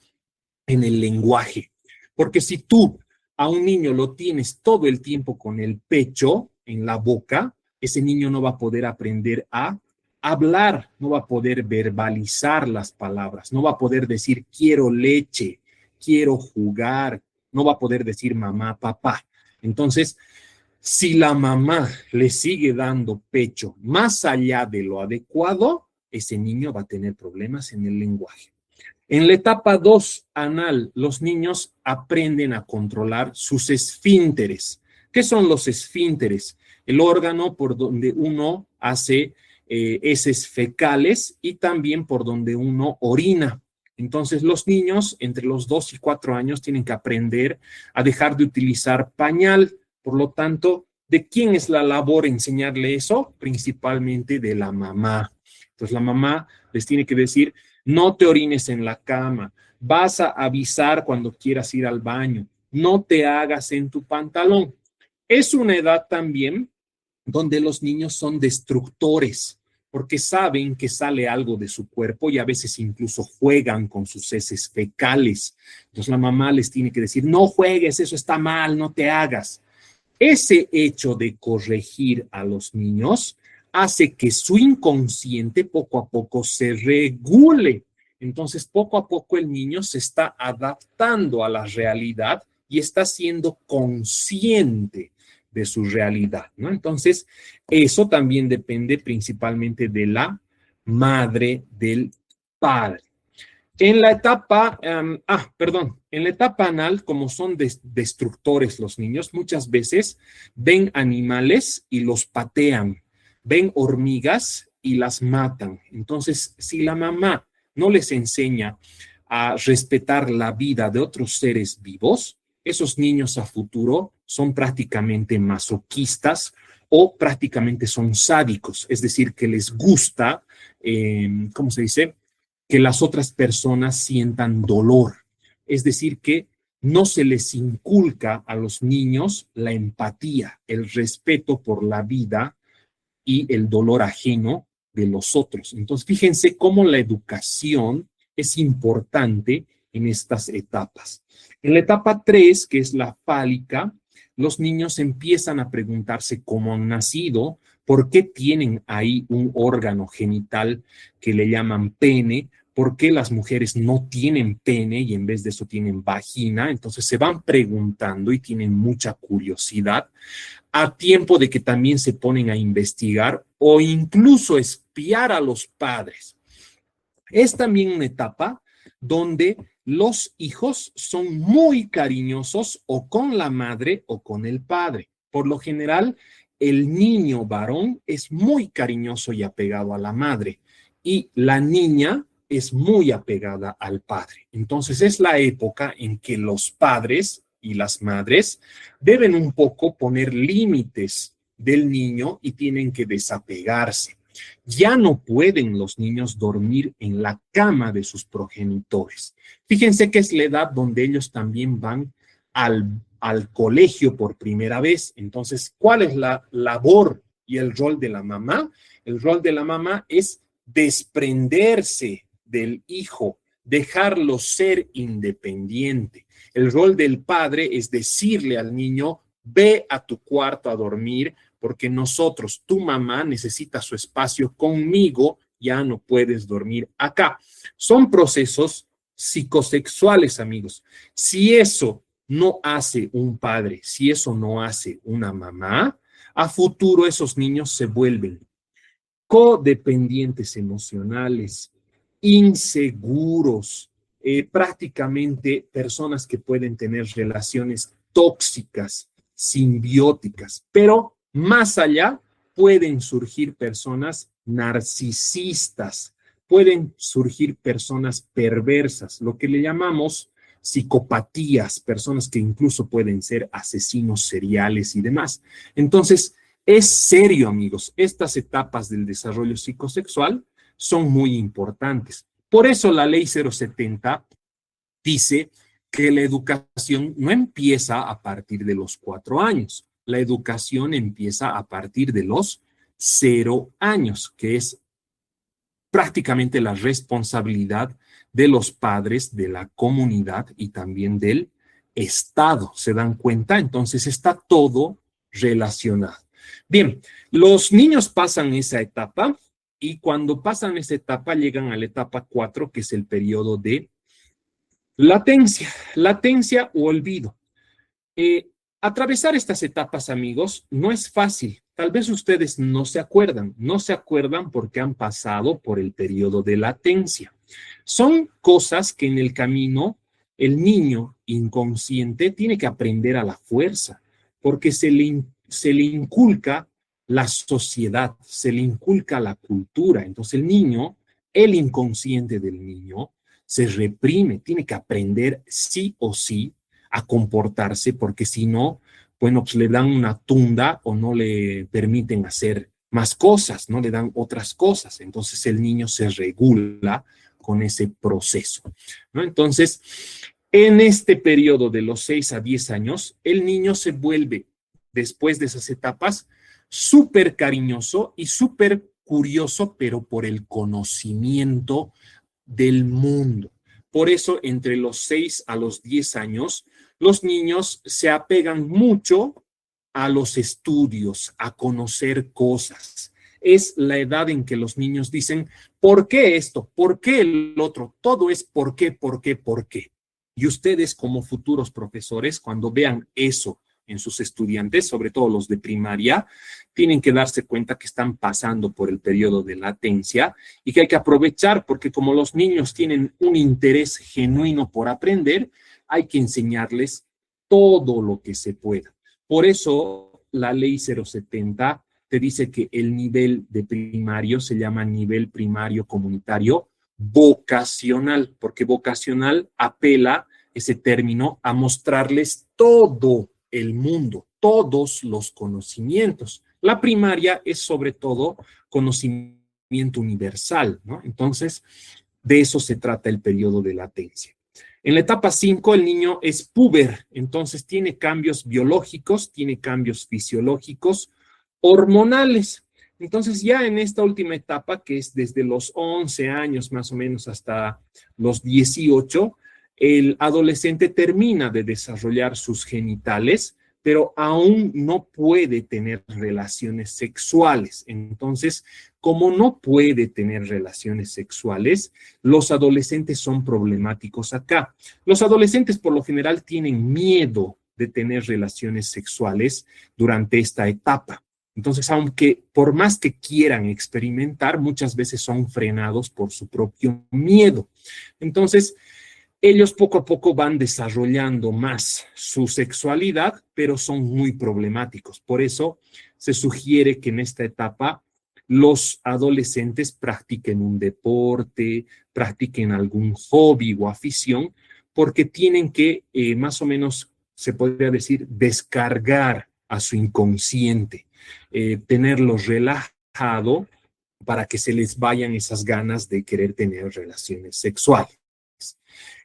A: en el lenguaje, porque si tú a un niño lo tienes todo el tiempo con el pecho en la boca, ese niño no va a poder aprender a hablar, no va a poder verbalizar las palabras, no va a poder decir quiero leche, quiero jugar, no va a poder decir mamá, papá. Entonces, si la mamá le sigue dando pecho más allá de lo adecuado, ese niño va a tener problemas en el lenguaje. En la etapa 2 anal, los niños aprenden a controlar sus esfínteres. ¿Qué son los esfínteres? El órgano por donde uno hace heces fecales y también por donde uno orina. Entonces, los niños entre los 2 y 4 años tienen que aprender a dejar de utilizar pañal. Por lo tanto, ¿de quién es la labor enseñarle eso? Principalmente de la mamá. Entonces, la mamá les tiene que decir, no te orines en la cama, vas a avisar cuando quieras ir al baño, no te hagas en tu pantalón. Es una edad también donde los niños son destructores, porque saben que sale algo de su cuerpo y a veces incluso juegan con sus heces fecales. Entonces la mamá les tiene que decir, no juegues, eso está mal, no te hagas. Ese hecho de corregir a los niños hace que su inconsciente poco a poco se regule. Entonces, poco a poco el niño se está adaptando a la realidad y está siendo consciente de su realidad, ¿no? Entonces, eso también depende principalmente de la madre del padre. En la etapa, en la etapa anal, como son destructores los niños, muchas veces ven animales y los patean, ven hormigas y las matan. Entonces, si la mamá no les enseña a respetar la vida de otros seres vivos, esos niños a futuro son prácticamente masoquistas o prácticamente son sádicos, es decir, que les gusta, ¿cómo se dice? Que las otras personas sientan dolor. Es decir, que no se les inculca a los niños la empatía, el respeto por la vida y el dolor ajeno de los otros. Entonces, fíjense cómo la educación es importante en estas etapas. En la etapa 3, que es la fálica, los niños empiezan a preguntarse cómo han nacido, por qué tienen ahí un órgano genital que le llaman pene, por qué las mujeres no tienen pene y en vez de eso tienen vagina. Entonces se van preguntando y tienen mucha curiosidad, a tiempo de que también se ponen a investigar o incluso espiar a los padres. Es también una etapa donde los hijos son muy cariñosos o con la madre o con el padre. Por lo general, el niño varón es muy cariñoso y apegado a la madre y la niña es muy apegada al padre. Entonces es la época en que los padres y las madres deben un poco poner límites del niño y tienen que desapegarse. Ya no pueden los niños dormir en la cama de sus progenitores. Fíjense que es la edad donde ellos también van al colegio por primera vez. Entonces, ¿cuál es la labor y el rol de la mamá? El rol de la mamá es desprenderse del hijo, dejarlo ser independiente. El rol del padre es decirle al niño, ve a tu cuarto a dormir, porque nosotros, tu mamá necesita su espacio conmigo, ya no puedes dormir acá. Son procesos psicosexuales, amigos. Si eso no hace un padre, si eso no hace una mamá, a futuro esos niños se vuelven codependientes emocionales, inseguros, prácticamente personas que pueden tener relaciones tóxicas, simbióticas, pero más allá pueden surgir personas narcisistas, pueden surgir personas perversas, lo que le llamamos psicopatías, personas que incluso pueden ser asesinos seriales y demás. Entonces, es serio, amigos, estas etapas del desarrollo psicosexual son muy importantes. Por eso la ley 070 dice que la educación no empieza a partir de los 4 años, la educación empieza a partir de los 0 años, que es prácticamente la responsabilidad de los padres, de la comunidad y también del Estado. ¿Se dan cuenta? Entonces está todo relacionado. Bien, los niños pasan esa etapa y cuando pasan esa etapa llegan a la etapa 4, que es el periodo de latencia o olvido. Atravesar estas etapas, amigos, no es fácil. Tal vez ustedes no se acuerdan porque han pasado por el periodo de latencia. Son cosas que en el camino el niño inconsciente tiene que aprender a la fuerza, porque se le inculca la sociedad, se le inculca la cultura. Entonces el niño, el inconsciente del niño, se reprime, tiene que aprender sí o sí a comportarse, porque si no, bueno, pues le dan una tunda o no le permiten hacer más cosas, no le dan otras cosas. Entonces el niño se regula con ese proceso, ¿no? Entonces, en este periodo de los 6 a 10 años, el niño se vuelve, después de esas etapas, súper cariñoso y súper curioso, pero por el conocimiento del mundo. Por eso, entre los 6 a los 10 años, los niños se apegan mucho a los estudios, a conocer cosas. Es la edad en que los niños dicen, ¿por qué esto? ¿Por qué el otro? Todo es por qué, por qué, por qué. Y ustedes como futuros profesores, cuando vean eso en sus estudiantes, sobre todo los de primaria, tienen que darse cuenta que están pasando por el periodo de latencia y que hay que aprovechar porque como los niños tienen un interés genuino por aprender, hay que enseñarles todo lo que se pueda. Por eso la ley 070 te dice que el nivel de primario se llama nivel primario comunitario vocacional, porque vocacional apela ese término a mostrarles todo el mundo, todos los conocimientos. La primaria es sobre todo conocimiento universal, ¿no? Entonces, de eso se trata el periodo de latencia. En la etapa 5, el niño es puber, entonces tiene cambios biológicos, tiene cambios fisiológicos, hormonales. Entonces, ya en esta última etapa, que es desde los 11 años más o menos hasta los 18, el adolescente termina de desarrollar sus genitales, pero aún no puede tener relaciones sexuales. Entonces, como no puede tener relaciones sexuales, los adolescentes son problemáticos acá. Los adolescentes por lo general tienen miedo de tener relaciones sexuales durante esta etapa. Entonces, aunque por más que quieran experimentar, muchas veces son frenados por su propio miedo. Entonces, ellos poco a poco van desarrollando más su sexualidad, pero son muy problemáticos. Por eso se sugiere que en esta etapa los adolescentes practiquen un deporte, practiquen algún hobby o afición, porque tienen que, más o menos, se podría decir, descargar a su inconsciente, tenerlo relajado para que se les vayan esas ganas de querer tener relaciones sexuales.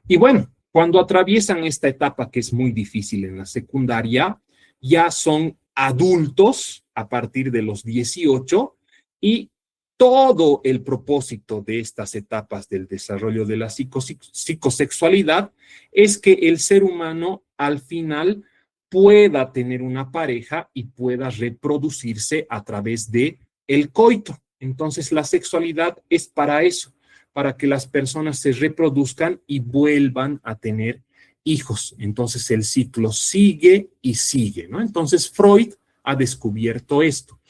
A: Y bueno, cuando atraviesan esta etapa que es muy difícil en la secundaria, ya son adultos a partir de los 18 y todo el propósito de estas etapas del desarrollo de la psicosexualidad es que el ser humano al final pueda tener una pareja y pueda reproducirse a través de el coito. Entonces la sexualidad es para eso, para que las personas se reproduzcan y vuelvan a tener hijos. Entonces el ciclo sigue y sigue, ¿no? Entonces Freud ha descubierto esto.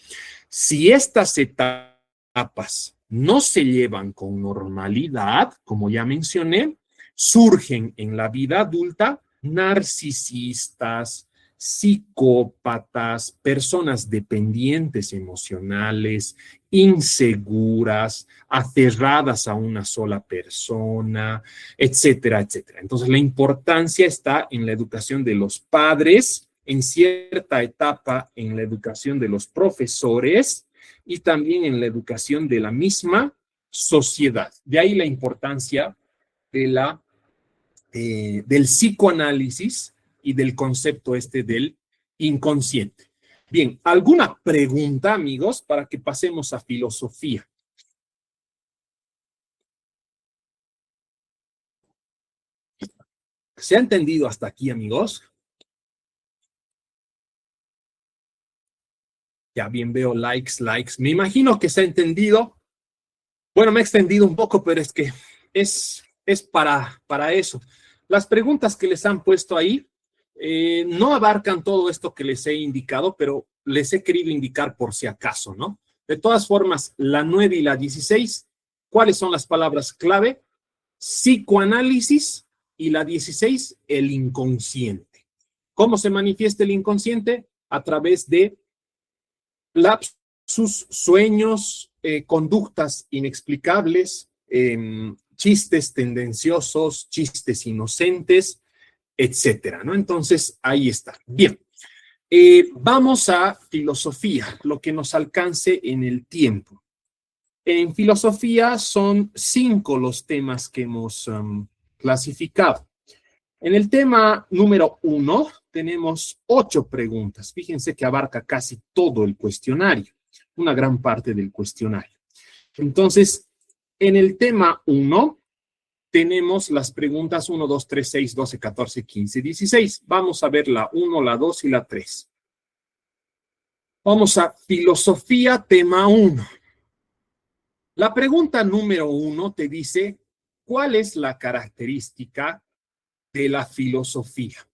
A: Si estas etapas no se llevan con normalidad, como ya mencioné, surgen en la vida adulta narcisistas, psicópatas, personas dependientes emocionales, inseguras, aferradas a una sola persona, etcétera, etcétera. Entonces, la importancia está en la educación de los padres, en cierta etapa en la educación de los profesores y también en la educación de la misma sociedad. De ahí la importancia de del psicoanálisis y del concepto del inconsciente. Bien, ¿alguna pregunta, amigos, para que pasemos a filosofía? ¿Se ha entendido hasta aquí, amigos? Ya bien veo likes. Me imagino que se ha entendido. Bueno, me he extendido un poco, pero es que es para eso. Las preguntas que les han puesto ahí no abarcan todo esto que les he indicado, pero les he querido indicar por si acaso, ¿no? De todas formas, la 9 y la 16, ¿cuáles son las palabras clave? Psicoanálisis y la 16, el inconsciente. ¿Cómo se manifiesta el inconsciente? A través de lapsus, sueños, conductas inexplicables, chistes tendenciosos, chistes inocentes, etcétera, ¿no? Entonces, ahí está. Bien, vamos a filosofía, lo que nos alcance en el tiempo. En filosofía son 5 los temas que hemos clasificado. En el tema número 1 tenemos 8 preguntas. Fíjense que abarca casi todo el cuestionario, una gran parte del cuestionario. Entonces, en el tema 1 tenemos las preguntas 1, 2, 3, 6, 12, 14, 15, 16. Vamos a ver la 1, la 2 y la 3. Vamos a filosofía, tema 1. La pregunta número 1 te dice, ¿cuál es la característica de la filosofía?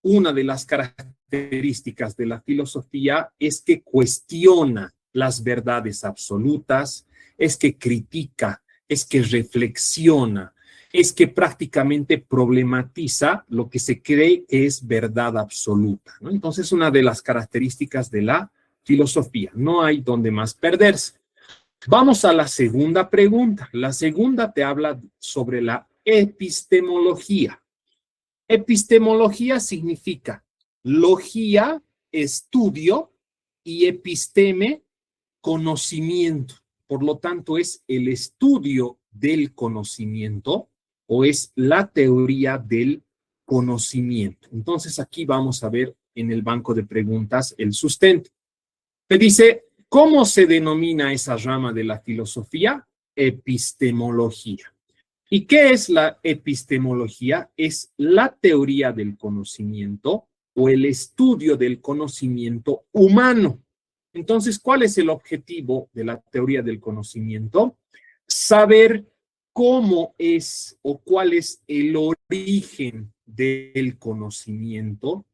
A: Una de las características de la filosofía es que cuestiona las verdades absolutas, es que critica, es que reflexiona, es que prácticamente problematiza lo que se cree que es verdad absoluta, ¿no? Entonces, una de las características de la filosofía. No hay donde más perderse. Vamos a la segunda pregunta. La segunda te habla sobre la epistemología. Epistemología significa logía, estudio, y episteme, conocimiento. Por lo tanto, es el estudio del conocimiento o es la teoría del conocimiento. Entonces, aquí vamos a ver en el banco de preguntas el sustento. Te dice, ¿cómo se denomina esa rama de la filosofía? Epistemología. ¿Y qué es la epistemología? Es la teoría del conocimiento o el estudio del conocimiento humano. Entonces, ¿cuál es el objetivo de la teoría del conocimiento? Saber cómo es o cuál es el origen del conocimiento,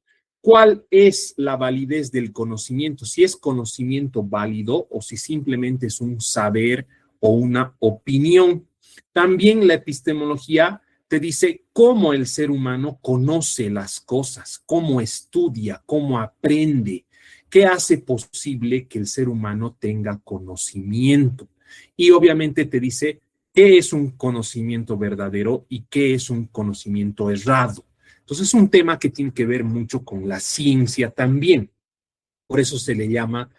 A: cuál es la validez del conocimiento, si es conocimiento válido o si simplemente es un saber o una opinión. También la epistemología te dice cómo el ser humano conoce las cosas, cómo estudia, cómo aprende, qué hace posible que el ser humano tenga conocimiento. Y obviamente te dice qué es un conocimiento verdadero y qué es un conocimiento errado. Entonces es un tema que tiene que ver mucho con la ciencia también. Por eso se le llama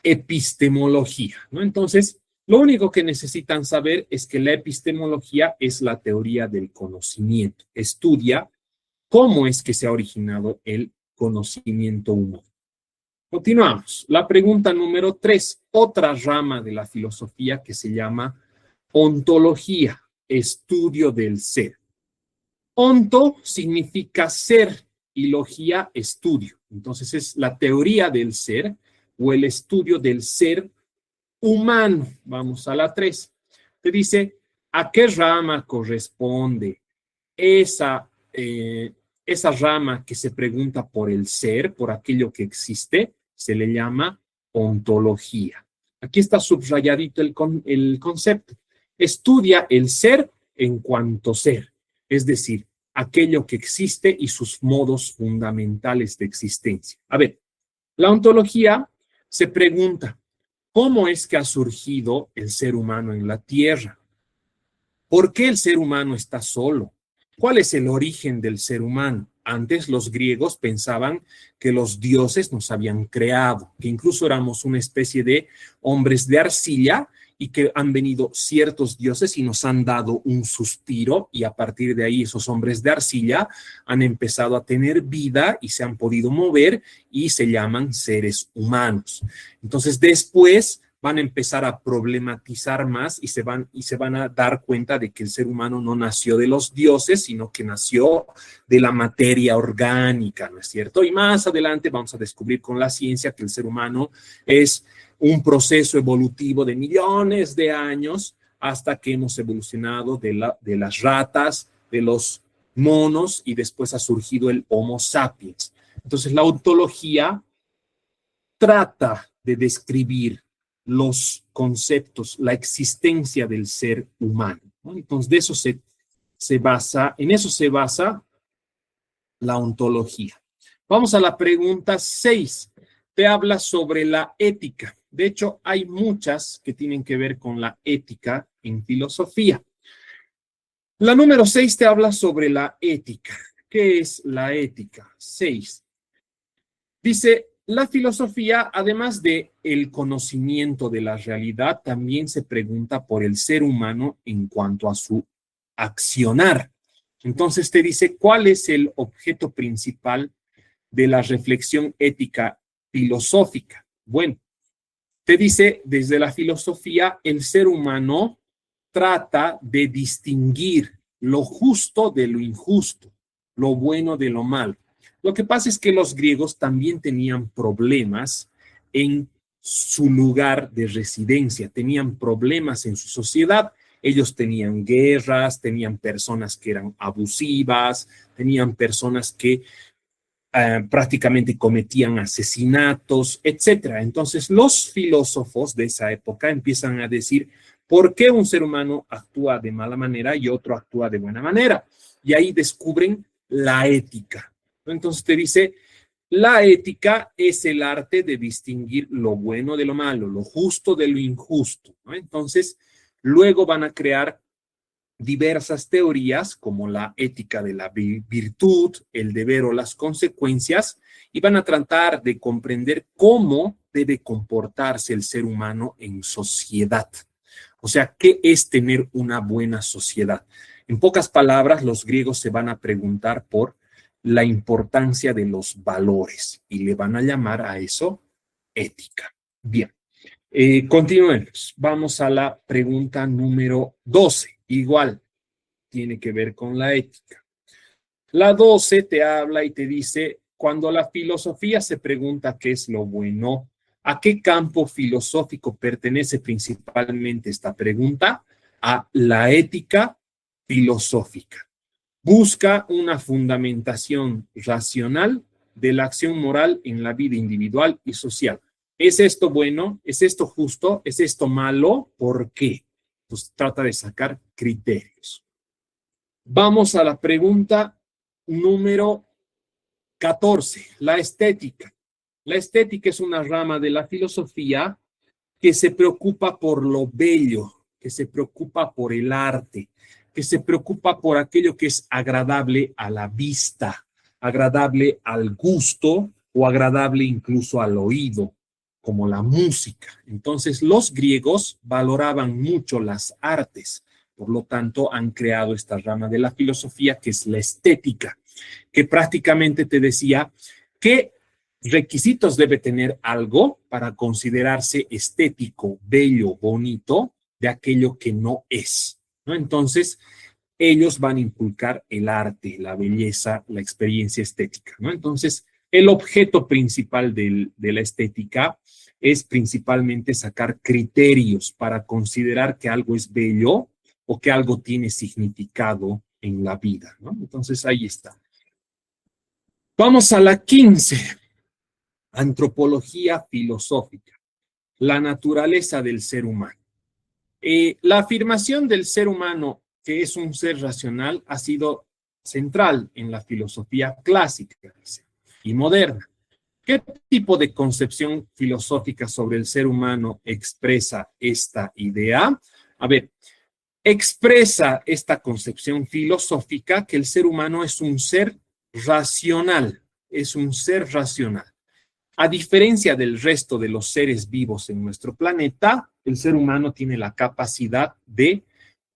A: epistemología, ¿no? Entonces, lo único que necesitan saber es que la epistemología es la teoría del conocimiento. Estudia cómo es que se ha originado el conocimiento humano. Continuamos. La pregunta número 3, otra rama de la filosofía que se llama ontología, estudio del ser. Onto significa ser y logía, estudio. Entonces es la teoría del ser o el estudio del ser humano. Vamos a la 3. Te dice, ¿a qué rama corresponde esa rama que se pregunta por el ser, por aquello que existe? Se le llama ontología. Aquí está subrayadito el concepto. Estudia el ser en cuanto ser. Es decir, aquello que existe y sus modos fundamentales de existencia. A ver, la ontología se pregunta, ¿cómo es que ha surgido el ser humano en la Tierra? ¿Por qué el ser humano está solo? ¿Cuál es el origen del ser humano? Antes los griegos pensaban que los dioses nos habían creado, que incluso éramos una especie de hombres de arcilla y que han venido ciertos dioses y nos han dado un suspiro y a partir de ahí esos hombres de arcilla han empezado a tener vida y se han podido mover y se llaman seres humanos. Entonces después van a empezar a problematizar más y se van a dar cuenta de que el ser humano no nació de los dioses, sino que nació de la materia orgánica, ¿no es cierto? Y más adelante vamos a descubrir con la ciencia que el ser humano es un proceso evolutivo de millones de años hasta que hemos evolucionado de las ratas, de los monos y después ha surgido el Homo sapiens. Entonces la ontología trata de describir los conceptos, la existencia del ser humano, ¿no? Entonces, en eso se basa la ontología. Vamos a la pregunta 6. Te habla sobre la ética. De hecho, hay muchas que tienen que ver con la ética en filosofía. La número 6 te habla sobre la ética. ¿Qué es la ética? 6. Dice, la filosofía, además de el conocimiento de la realidad, también se pregunta por el ser humano en cuanto a su accionar. Entonces te dice, ¿cuál es el objeto principal de la reflexión ética filosófica? Bueno, te dice, desde la filosofía, el ser humano trata de distinguir lo justo de lo injusto, lo bueno de lo malo. Lo que pasa es que los griegos también tenían problemas en su lugar de residencia, tenían problemas en su sociedad. Ellos tenían guerras, tenían personas que eran abusivas, tenían personas que prácticamente cometían asesinatos, etcétera. Entonces, los filósofos de esa época empiezan a decir, ¿por qué un ser humano actúa de mala manera y otro actúa de buena manera? Y ahí descubren la ética. Entonces te dice, la ética es el arte de distinguir lo bueno de lo malo, lo justo de lo injusto, ¿no? Entonces, luego van a crear diversas teorías como la ética de la virtud, el deber o las consecuencias, y van a tratar de comprender cómo debe comportarse el ser humano en sociedad. O sea, ¿qué es tener una buena sociedad? En pocas palabras, los griegos se van a preguntar por la importancia de los valores y le van a llamar a eso ética. Bien, continuemos. Vamos a la pregunta número 12. Igual, tiene que ver con la ética. La 12 te habla y te dice, cuando la filosofía se pregunta qué es lo bueno, ¿a qué campo filosófico pertenece principalmente esta pregunta? A la ética filosófica. Busca una fundamentación racional de la acción moral en la vida individual y social. ¿Es esto bueno? ¿Es esto justo? ¿Es esto malo? ¿Por qué? Pues trata de sacar criterios. Vamos a la pregunta número 14, la estética. La estética es una rama de la filosofía que se preocupa por lo bello, que se preocupa por el arte, que se preocupa por aquello que es agradable a la vista, agradable al gusto o agradable incluso al oído, como la música. Entonces, los griegos valoraban mucho las artes, por lo tanto, han creado esta rama de la filosofía que es la estética, que prácticamente te decía qué requisitos debe tener algo para considerarse estético, bello, bonito, de aquello que no es, ¿no? Entonces, ellos van a inculcar el arte, la belleza, la experiencia estética, ¿no? Entonces, el objeto principal de la estética es principalmente sacar criterios para considerar que algo es bello o que algo tiene significado en la vida, ¿no? Entonces, ahí está. Vamos a la 15. Antropología filosófica. La naturaleza del ser humano. La afirmación del ser humano que es un ser racional ha sido central en la filosofía clásica, dice, y moderna. ¿Qué tipo de concepción filosófica sobre el ser humano expresa esta idea? A ver, expresa esta concepción filosófica que el ser humano es un ser racional, es un ser racional. A diferencia del resto de los seres vivos en nuestro planeta, el ser humano tiene la capacidad de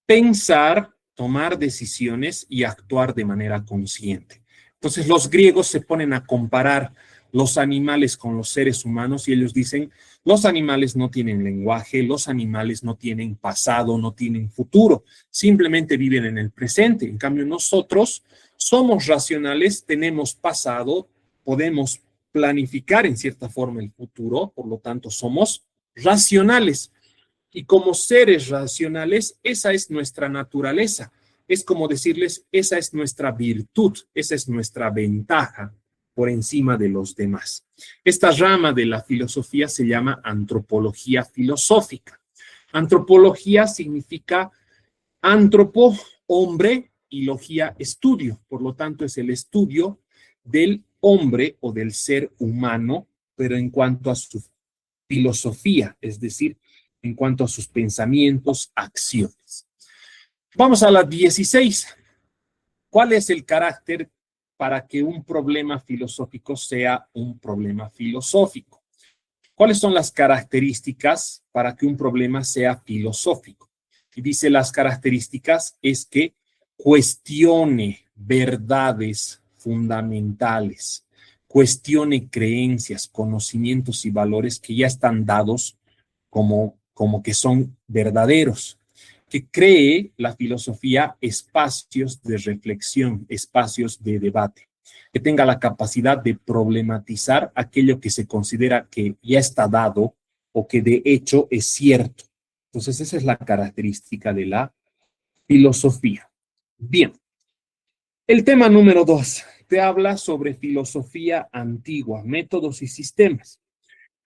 A: pensar, tomar decisiones y actuar de manera consciente. Entonces los griegos se ponen a comparar los animales con los seres humanos y ellos dicen, los animales no tienen lenguaje, los animales no tienen pasado, no tienen futuro, simplemente viven en el presente. En cambio, nosotros somos racionales, tenemos pasado, podemos planificar en cierta forma el futuro, por lo tanto somos racionales. Y como seres racionales, esa es nuestra naturaleza. Es como decirles, esa es nuestra virtud, esa es nuestra ventaja por encima de los demás. Esta rama de la filosofía se llama antropología filosófica. Antropología significa antropo, hombre, y logía, estudio. Por lo tanto, es el estudio del hombre o del ser humano, pero en cuanto a su filosofía, es decir, en cuanto a sus pensamientos, acciones. Vamos a la 16. ¿Cuál es el carácter para que un problema filosófico sea un problema filosófico? ¿Cuáles son las características para que un problema sea filosófico? Y dice las características es que cuestione verdades fundamentales, cuestione creencias, conocimientos y valores que ya están dados como que son verdaderos, que cree la filosofía espacios de reflexión, espacios de debate, que tenga la capacidad de problematizar aquello que se considera que ya está dado o que de hecho es cierto. Entonces, esa es la característica de la filosofía. Bien, el tema número 2 te habla sobre filosofía antigua, métodos y sistemas.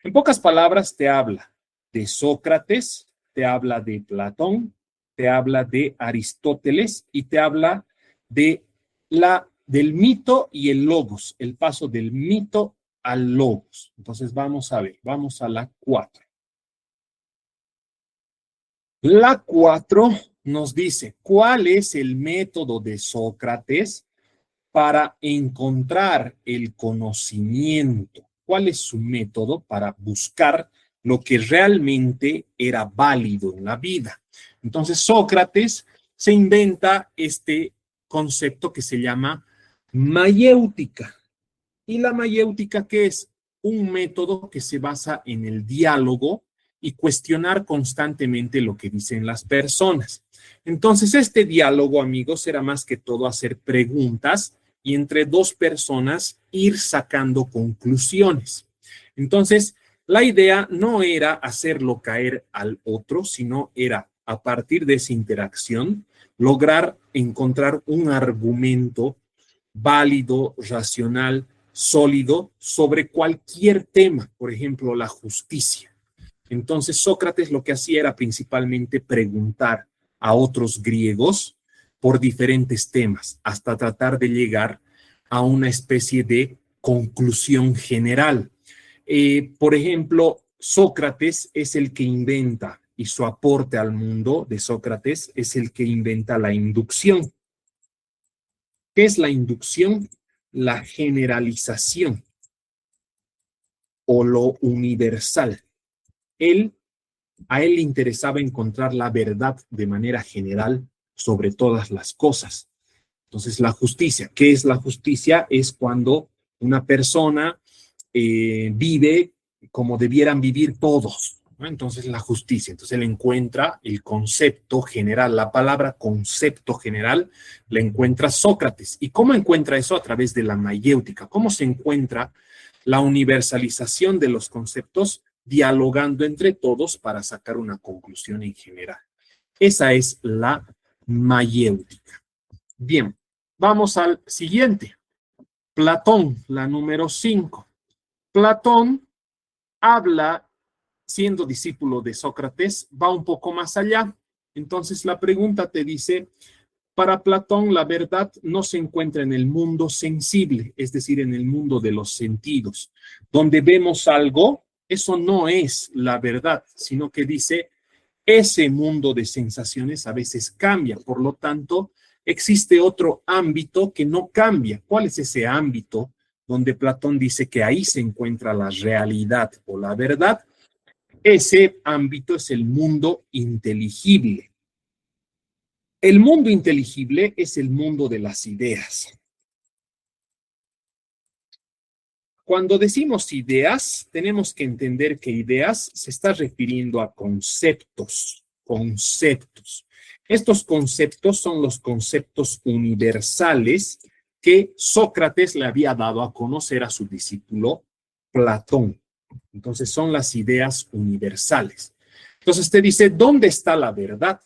A: En pocas palabras, te habla de Sócrates, te habla de Platón, te habla de Aristóteles y te habla de del mito y el logos, el paso del mito al logos. Entonces vamos a ver, vamos a la 4. La 4 nos dice, ¿cuál es el método de Sócrates para encontrar el conocimiento? ¿Cuál es su método para buscar lo que realmente era válido en la vida? Entonces Sócrates se inventa este concepto que se llama mayéutica. ¿Y la mayéutica qué es? Un método que se basa en el diálogo y cuestionar constantemente lo que dicen las personas. Entonces, este diálogo, amigos, era más que todo hacer preguntas y entre dos personas ir sacando conclusiones. Entonces, la idea no era hacerlo caer al otro, sino era, a partir de esa interacción, lograr encontrar un argumento válido, racional, sólido sobre cualquier tema, por ejemplo, la justicia. Entonces, Sócrates lo que hacía era principalmente preguntar a otros griegos por diferentes temas, hasta tratar de llegar a una especie de conclusión general. Por ejemplo, Sócrates es el que inventa, y su aporte al mundo de Sócrates es el que inventa la inducción. ¿Qué es la inducción? La generalización o lo universal. A él le interesaba encontrar la verdad de manera general sobre todas las cosas. Entonces, la justicia. ¿Qué es la justicia? Es cuando una persona vive como debieran vivir todos, ¿no? Entonces, la justicia. Entonces, él encuentra el concepto general, la palabra concepto general, la encuentra Sócrates. ¿Y cómo encuentra eso? A través de la mayéutica. ¿Cómo se encuentra la universalización de los conceptos? Dialogando entre todos para sacar una conclusión en general. Esa es la mayéutica. Bien, vamos al siguiente. Platón, la número 5. Platón habla, siendo discípulo de Sócrates, va un poco más allá. Entonces la pregunta te dice, Para Platón, la verdad no se encuentra en el mundo sensible, es decir, en el mundo de los sentidos. Donde vemos algo, eso no es la verdad, sino que dice, ese mundo de sensaciones a veces cambia. Por lo tanto, existe otro ámbito que no cambia. ¿Cuál es ese ámbito donde Platón dice que ahí se encuentra la realidad o la verdad? Ese ámbito es el mundo inteligible. El mundo inteligible es el mundo de las ideas. Cuando decimos ideas, tenemos que entender que ideas se está refiriendo a conceptos, conceptos. Estos conceptos son los conceptos universales que Sócrates le había dado a conocer a su discípulo Platón. Entonces son las ideas universales. Entonces te dice, ¿dónde está la verdad?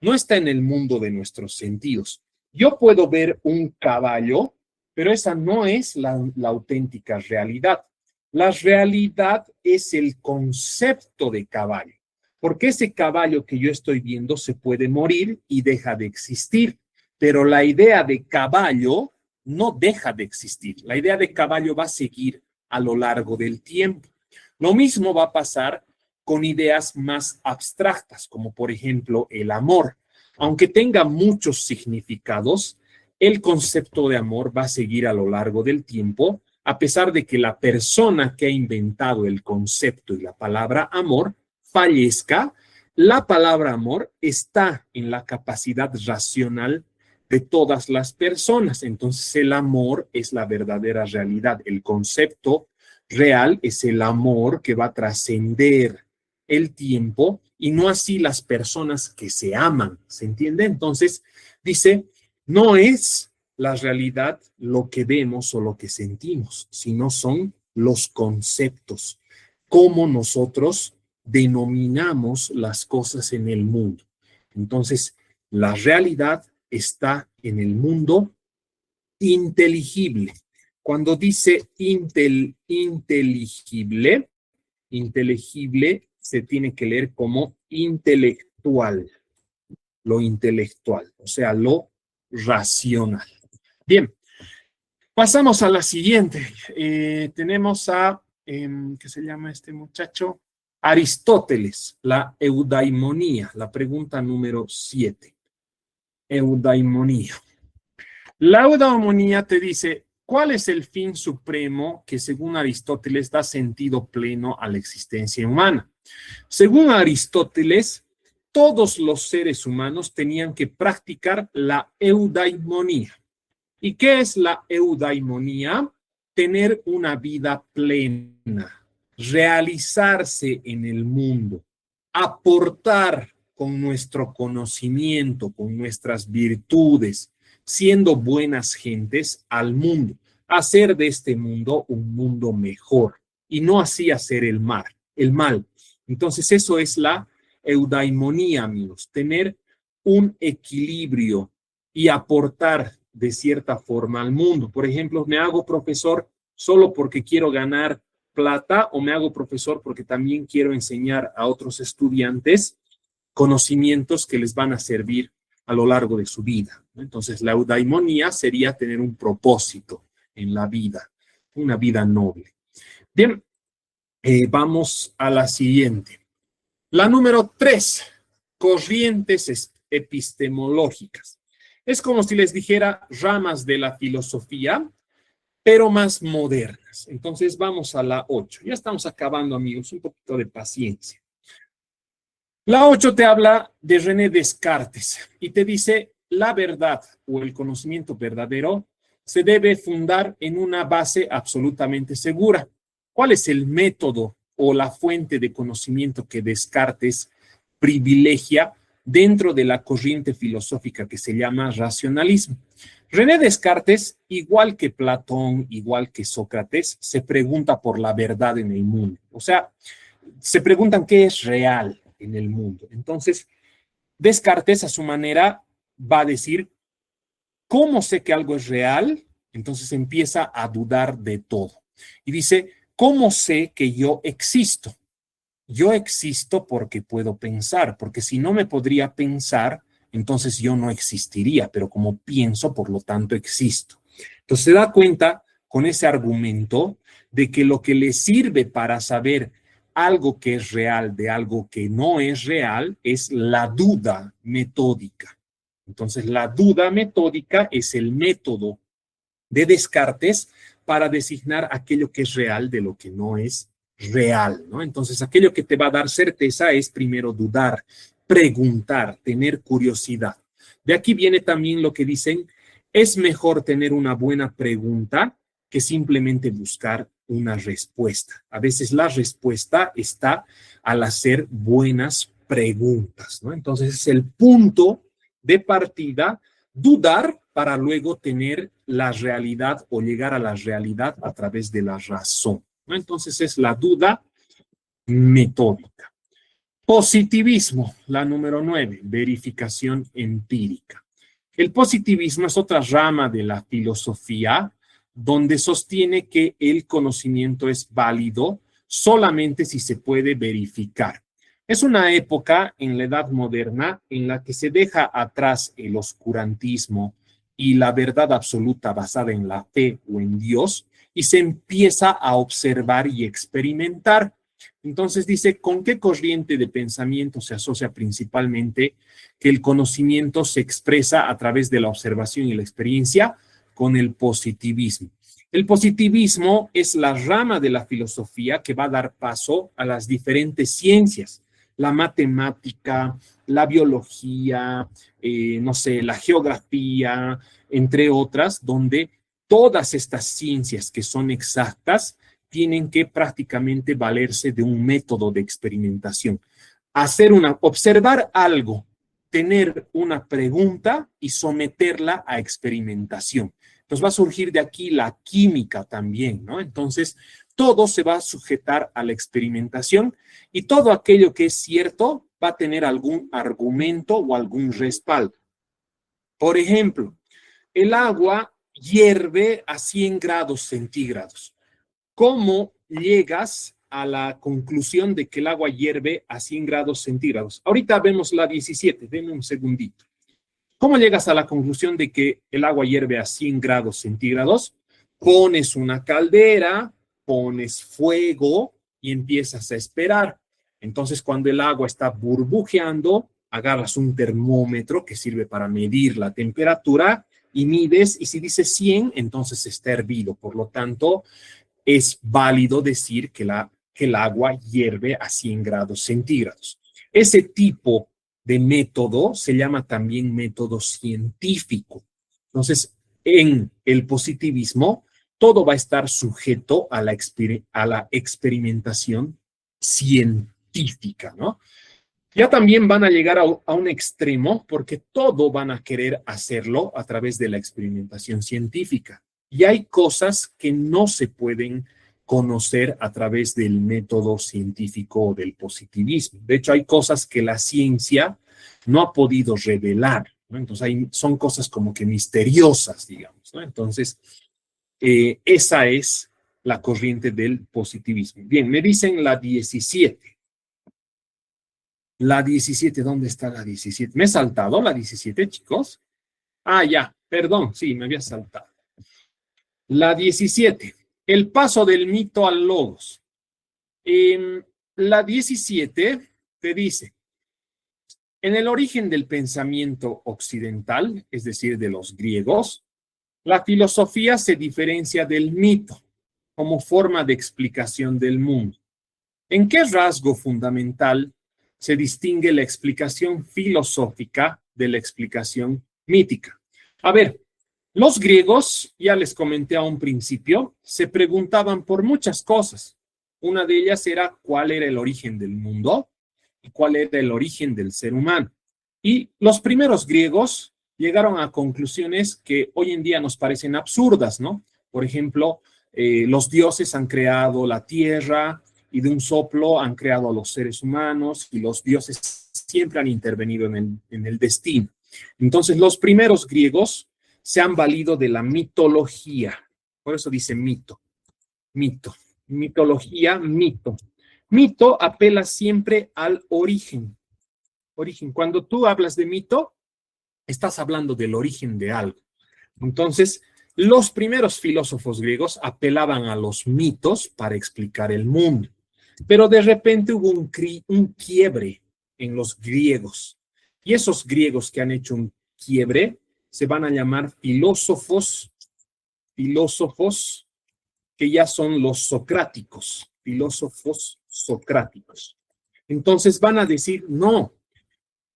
A: No está en el mundo de nuestros sentidos. Yo puedo ver un caballo, pero esa no es la auténtica realidad. La realidad es el concepto de caballo, porque ese caballo que yo estoy viendo se puede morir y deja de existir, pero la idea de caballo no deja de existir. La idea de caballo va a seguir a lo largo del tiempo. Lo mismo va a pasar con ideas más abstractas, como por ejemplo el amor. Aunque tenga muchos significados, el concepto de amor va a seguir a lo largo del tiempo, a pesar de que la persona que ha inventado el concepto y la palabra amor fallezca. La palabra amor está en la capacidad racional de todas las personas. Entonces el amor es la verdadera realidad. El concepto real es el amor que va a trascender el tiempo y no así las personas que se aman. ¿Se entiende? Entonces dice, no es la realidad lo que vemos o lo que sentimos, sino son los conceptos, cómo nosotros denominamos las cosas en el mundo. Entonces, la realidad está en el mundo inteligible. Cuando dice inteligible se tiene que leer como intelectual, lo intelectual, o sea, lo racional. Bien, pasamos a la siguiente. Tenemos a, ¿qué se llama este muchacho? Aristóteles, la eudaimonía, la pregunta número 7. Eudaimonía. La eudaimonia te dice, ¿cuál es el fin supremo que según Aristóteles da sentido pleno a la existencia humana? Según Aristóteles, todos los seres humanos tenían que practicar la eudaimonía. ¿Y qué es la eudaimonía? Tener una vida plena, realizarse en el mundo, aportar con nuestro conocimiento, con nuestras virtudes, siendo buenas gentes al mundo, hacer de este mundo un mundo mejor y no así hacer el mal. Entonces eso es la eudaimonía, amigos, tener un equilibrio y aportar de cierta forma al mundo. Por ejemplo, me hago profesor solo porque quiero ganar plata o me hago profesor porque también quiero enseñar a otros estudiantes conocimientos que les van a servir a lo largo de su vida. Entonces, la eudaimonía sería tener un propósito en la vida, una vida noble. Bien, vamos a la siguiente. La número 3, corrientes epistemológicas. Es como si les dijera ramas de la filosofía, pero más modernas. Entonces vamos a la 8. Ya estamos acabando, amigos, un poquito de paciencia. La 8 te habla de René Descartes y te dice, la verdad o el conocimiento verdadero se debe fundar en una base absolutamente segura. ¿Cuál es el método o la fuente de conocimiento que Descartes privilegia dentro de la corriente filosófica que se llama racionalismo? René Descartes, igual que Platón, igual que Sócrates, se pregunta por la verdad en el mundo. O sea, se preguntan qué es real en el mundo. Entonces, Descartes a su manera va a decir, ¿cómo sé que algo es real? Entonces empieza a dudar de todo. Y dice, ¿cómo sé que yo existo? Yo existo porque puedo pensar, porque si no me podría pensar, entonces yo no existiría, pero como pienso, por lo tanto existo. Entonces se da cuenta con ese argumento de que lo que le sirve para saber algo que es real de algo que no es real es la duda metódica. Entonces la duda metódica es el método de Descartes para designar aquello que es real de lo que no es real, ¿no? Entonces, aquello que te va a dar certeza es primero dudar, preguntar, tener curiosidad. De aquí viene también lo que dicen, es mejor tener una buena pregunta que simplemente buscar una respuesta. A veces la respuesta está al hacer buenas preguntas, ¿no? Entonces, es el punto de partida, dudar para luego tener la realidad o llegar a la realidad a través de la razón, ¿no? Entonces es la duda metódica. Positivismo, la número 9, verificación empírica. El positivismo es otra rama de la filosofía donde sostiene que el conocimiento es válido solamente si se puede verificar. Es una época en la Edad Moderna en la que se deja atrás el oscurantismo y la verdad absoluta basada en la fe o en Dios y se empieza a observar y experimentar. Entonces dice, ¿con qué corriente de pensamiento se asocia principalmente que el conocimiento se expresa a través de la observación y la experiencia? Con el positivismo. El positivismo es la rama de la filosofía que va a dar paso a las diferentes ciencias, la matemática, la biología, no sé, la geografía, entre otras, donde todas estas ciencias que son exactas tienen que prácticamente valerse de un método de experimentación. Observar algo, tener una pregunta y someterla a experimentación. Entonces va a surgir de aquí la química también, ¿no? Entonces todo se va a sujetar a la experimentación y todo aquello que es cierto va a tener algún argumento o algún respaldo. Por ejemplo, el agua hierve a 100 grados centígrados. ¿Cómo llegas a la conclusión de que el agua hierve a 100 grados centígrados? Ahorita vemos la 17, denme un segundito. ¿Cómo llegas a la conclusión de que el agua hierve a 100 grados centígrados? Pones una caldera, pones fuego y empiezas a esperar. Entonces, cuando el agua está burbujeando, agarras un termómetro que sirve para medir la temperatura y mides, y si dice 100, entonces está hervido. Por lo tanto, es válido decir que el agua hierve a 100 grados centígrados. Ese tipo de método se llama también método científico. Entonces, en el positivismo, todo va a estar sujeto a la experimentación científica, ¿no? Ya también van a llegar a un extremo porque todo van a querer hacerlo a través de la experimentación científica. Y hay cosas que no se pueden conocer a través del método científico o del positivismo. De hecho, hay cosas que la ciencia no ha podido revelar, ¿no? Entonces, son cosas como que misteriosas, digamos, ¿no? Entonces, esa es la corriente del positivismo. Bien, me dicen la 17. La 17, ¿dónde está la 17? ¿Me he saltado la 17, chicos? Ah, ya, perdón, sí, me había saltado. La 17, el paso del mito al logos. La 17 te dice, en el origen del pensamiento occidental, es decir, de los griegos, la filosofía se diferencia del mito como forma de explicación del mundo. ¿En qué rasgo fundamental se distingue la explicación filosófica de la explicación mítica? A ver, los griegos, ya les comenté a un principio, se preguntaban por muchas cosas. Una de ellas era cuál era el origen del mundo y cuál era el origen del ser humano. Y los primeros griegos llegaron a conclusiones que hoy en día nos parecen absurdas, ¿no? Por ejemplo, los dioses han creado la tierra y de un soplo han creado a los seres humanos y los dioses siempre han intervenido en el destino. Entonces, los primeros griegos se han valido de la mitología. Por eso dice mito, mito, mitología, mito. Mito apela siempre al origen. Origen. Cuando tú hablas de mito, estás hablando del origen de algo. Entonces, los primeros filósofos griegos apelaban a los mitos para explicar el mundo, pero de repente hubo un quiebre en los griegos. Y esos griegos que han hecho un quiebre se van a llamar filósofos que ya son los socráticos, filósofos socráticos. Entonces van a decir, no,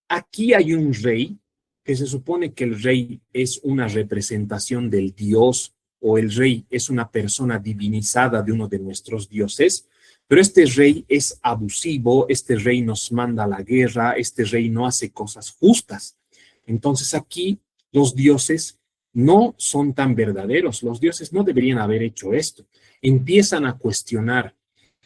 A: aquí hay un rey que se supone que el rey es una representación del dios o el rey es una persona divinizada de uno de nuestros dioses, pero este rey es abusivo, este rey nos manda a la guerra, este rey no hace cosas justas. Entonces aquí los dioses no son tan verdaderos, los dioses no deberían haber hecho esto. Empiezan a cuestionar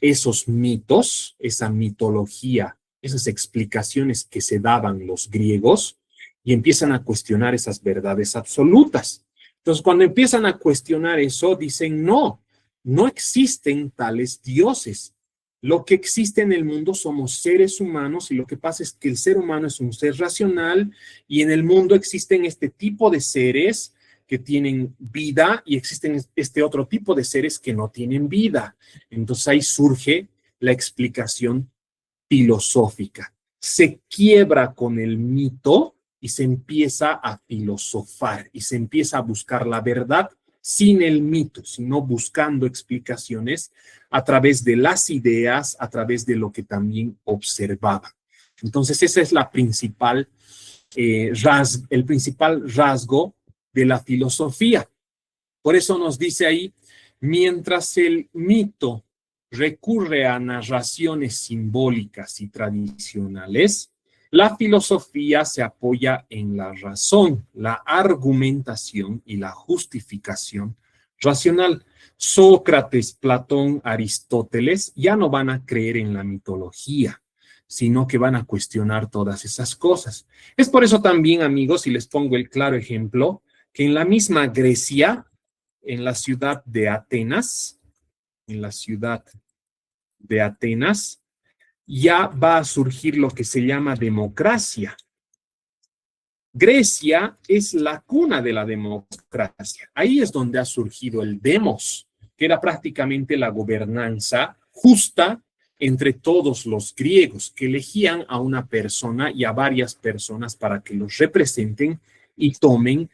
A: esos mitos, esa mitología, esas explicaciones que se daban los griegos y empiezan a cuestionar esas verdades absolutas. Entonces, cuando empiezan a cuestionar eso, dicen, no, no existen tales dioses. Lo que existe en el mundo somos seres humanos y lo que pasa es que el ser humano es un ser racional y en el mundo existen este tipo de seres que tienen vida y existen este otro tipo de seres que no tienen vida. Entonces ahí surge la explicación filosófica. Se quiebra con el mito y se empieza a filosofar y se empieza a buscar la verdad sin el mito, sino buscando explicaciones a través de las ideas, a través de lo que también observaba. Entonces ese es la principal, el principal rasgo de la filosofía. Por eso nos dice ahí, mientras el mito recurre a narraciones simbólicas y tradicionales, la filosofía se apoya en la razón, la argumentación y la justificación racional. Sócrates, Platón, Aristóteles ya no van a creer en la mitología, sino que van a cuestionar todas esas cosas. Es por eso también, amigos, y les pongo el claro ejemplo, que en la misma Grecia, en la ciudad de Atenas, ya va a surgir lo que se llama democracia. Grecia es la cuna de la democracia. Ahí es donde ha surgido el demos, que era prácticamente la gobernanza justa entre todos los griegos, que elegían a una persona y a varias personas para que los representen y tomen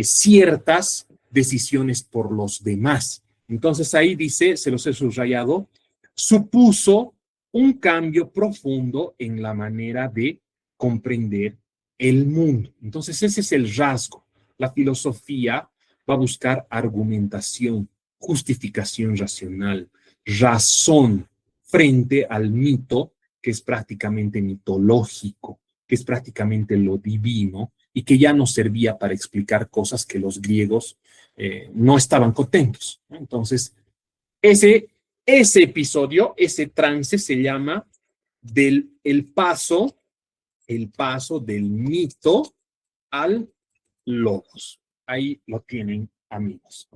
A: ciertas decisiones por los demás. Entonces ahí dice, se los he subrayado, supuso un cambio profundo en la manera de comprender el mundo. Entonces ese es el rasgo. La filosofía va a buscar argumentación, justificación racional, razón frente al mito, que es prácticamente mitológico, que es prácticamente lo divino, y que ya no servía para explicar cosas que los griegos no estaban contentos. Entonces, ese episodio, ese trance se llama el paso del mito al logos. Ahí lo tienen, amigos.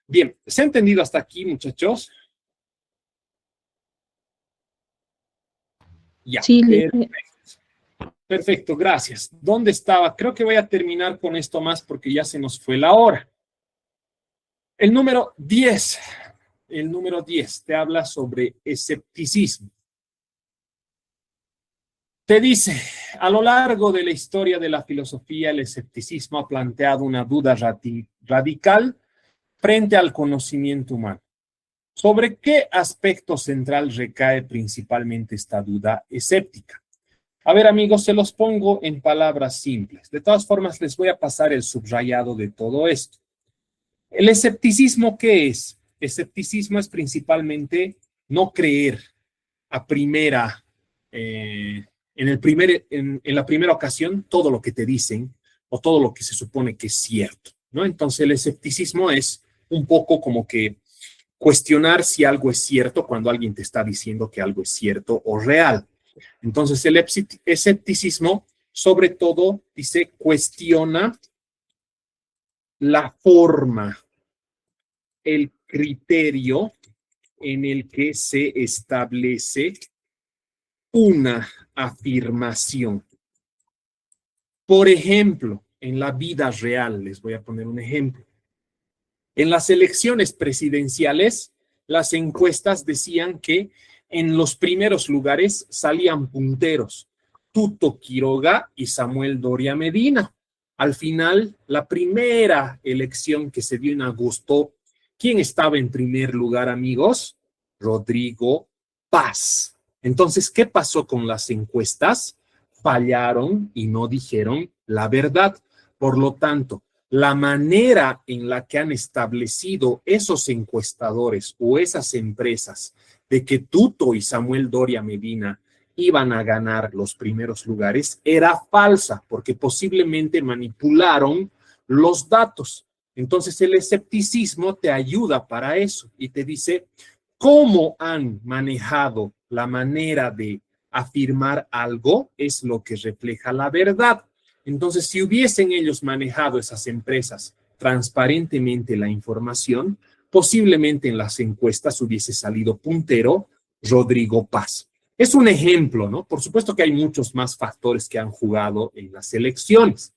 A: Bien, ¿se ha entendido hasta aquí, muchachos? Ya.
C: Sí,
A: Perfecto, gracias. ¿Dónde estaba? Creo que voy a terminar con esto más porque ya se nos fue la hora. El número 10. El número 10 te habla sobre escepticismo. Te dice, a lo largo de la historia de la filosofía, el escepticismo ha planteado una duda radical frente al conocimiento humano. ¿Sobre qué aspecto central recae principalmente esta duda escéptica? A ver, amigos, se los pongo en palabras simples. De todas formas, les voy a pasar el subrayado de todo esto. ¿El escepticismo qué es? Escepticismo es principalmente no creer a primera, en la primera ocasión todo lo que te dicen o todo lo que se supone que es cierto, ¿no? Entonces el escepticismo es un poco como que cuestionar si algo es cierto cuando alguien te está diciendo que algo es cierto o real. Entonces el escepticismo sobre todo dice cuestiona la forma, el criterio en el que se establece una afirmación. Por ejemplo, en la vida real. Les voy a poner un ejemplo. En las elecciones presidenciales, las encuestas decían que en los primeros lugares salían punteros, Tuto Quiroga y Samuel Doria Medina. Al final, la primera elección que se dio en agosto, ¿quién estaba en primer lugar, amigos? Rodrigo Paz. Entonces, ¿qué pasó con las encuestas? Fallaron y no dijeron la verdad. Por lo tanto, la manera en la que han establecido esos encuestadores o esas empresas de que Tuto y Samuel Doria Medina iban a ganar los primeros lugares era falsa, porque posiblemente manipularon los datos. Entonces el escepticismo te ayuda para eso y te dice cómo han manejado la manera de afirmar algo es lo que refleja la verdad. Entonces, si hubiesen ellos manejado esas empresas transparentemente la información, posiblemente en las encuestas hubiese salido puntero Rodrigo Paz. Es un ejemplo, ¿no? Por supuesto que hay muchos más factores que han jugado en las elecciones,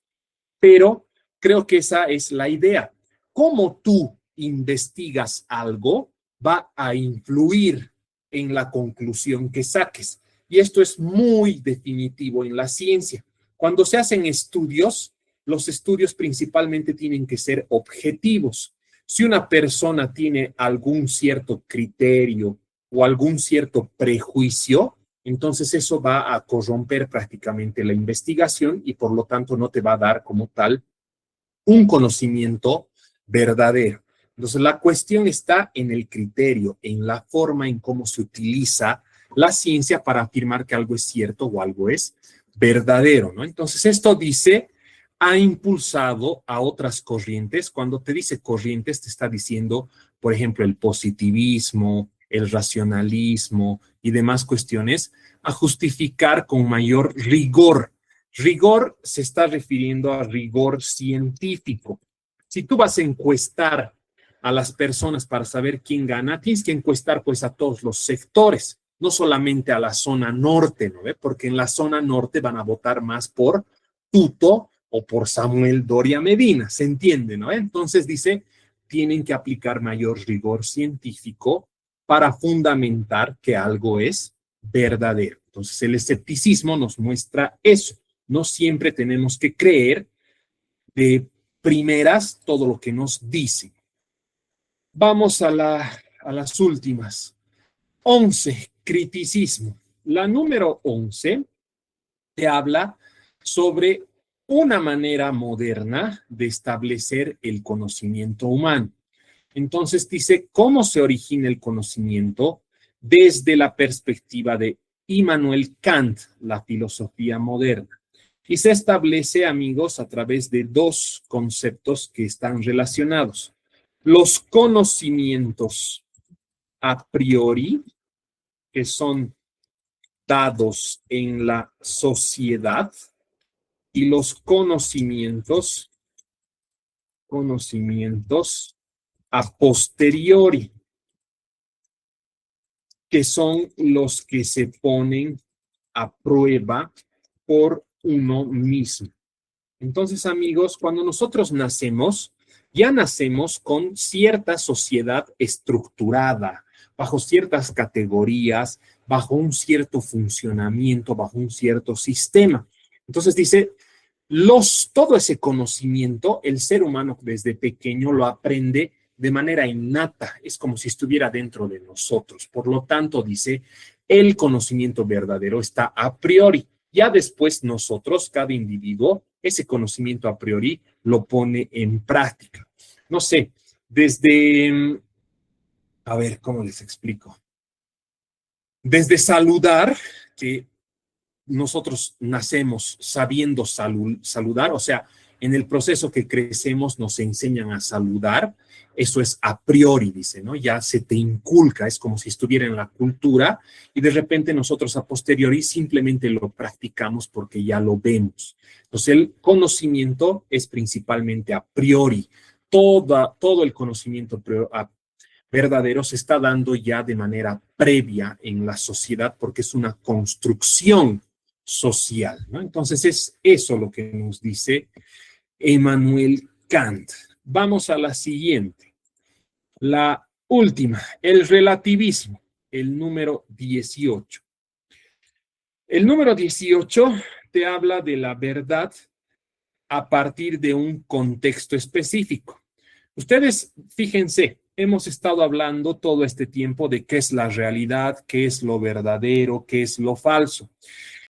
A: pero creo que esa es la idea. Cómo tú investigas algo va a influir en la conclusión que saques. Y esto es muy definitivo en la ciencia. Cuando se hacen estudios, los estudios principalmente tienen que ser objetivos. Si una persona tiene algún cierto criterio o algún cierto prejuicio, entonces eso va a corromper prácticamente la investigación y por lo tanto no te va a dar como tal un conocimiento verdadero. Entonces la cuestión está en el criterio, en la forma en cómo se utiliza la ciencia para afirmar que algo es cierto o algo es verdadero, ¿no? Entonces esto dice, ha impulsado a otras corrientes. Cuando te dice corrientes, te está diciendo, por ejemplo, el positivismo, el racionalismo y demás cuestiones, a justificar con mayor rigor. Rigor se está refiriendo a rigor científico. Si tú vas a encuestar a las personas para saber quién gana, tienes que encuestar pues a todos los sectores, no solamente a la zona norte, ¿no? Porque en la zona norte van a votar más por Tuto o por Samuel Doria Medina, ¿se entiende, no? Entonces dice, tienen que aplicar mayor rigor científico para fundamentar que algo es verdadero. Entonces el escepticismo nos muestra eso. No siempre tenemos que creer de primeras todo lo que nos dicen. Vamos a las últimas. 11, criticismo. La número 11 te habla sobre una manera moderna de establecer el conocimiento humano. Entonces dice, ¿cómo se origina el conocimiento? Desde la perspectiva de Immanuel Kant, la filosofía moderna. Y se establece, amigos, a través de dos conceptos que están relacionados. Los conocimientos a priori, que son dados en la sociedad, y los conocimientos a posteriori, que son los que se ponen a prueba por uno mismo. Entonces, amigos, cuando nosotros nacemos, ya nacemos con cierta sociedad estructurada, bajo ciertas categorías, bajo un cierto funcionamiento, bajo un cierto sistema. Entonces dice, todo ese conocimiento, el ser humano desde pequeño lo aprende de manera innata, es como si estuviera dentro de nosotros. Por lo tanto, dice, el conocimiento verdadero está a priori. Ya después nosotros, cada individuo, ese conocimiento a priori lo pone en práctica. No sé, desde, a ver, ¿cómo les explico? Desde saludar, que nosotros nacemos sabiendo saludar, o sea, en el proceso que crecemos nos enseñan a saludar, eso es a priori, dice, ¿no? Ya se te inculca, es como si estuviera en la cultura y de repente nosotros a posteriori simplemente lo practicamos porque ya lo vemos. Entonces el conocimiento es principalmente a priori. Todo el conocimiento verdadero se está dando ya de manera previa en la sociedad porque es una construcción social, ¿no? Entonces es eso lo que nos dice Emmanuel Kant. Vamos a la siguiente. La última, el relativismo, el número 18. El número 18 te habla de la verdad a partir de un contexto específico. Ustedes, fíjense, hemos estado hablando todo este tiempo de qué es la realidad, qué es lo verdadero, qué es lo falso.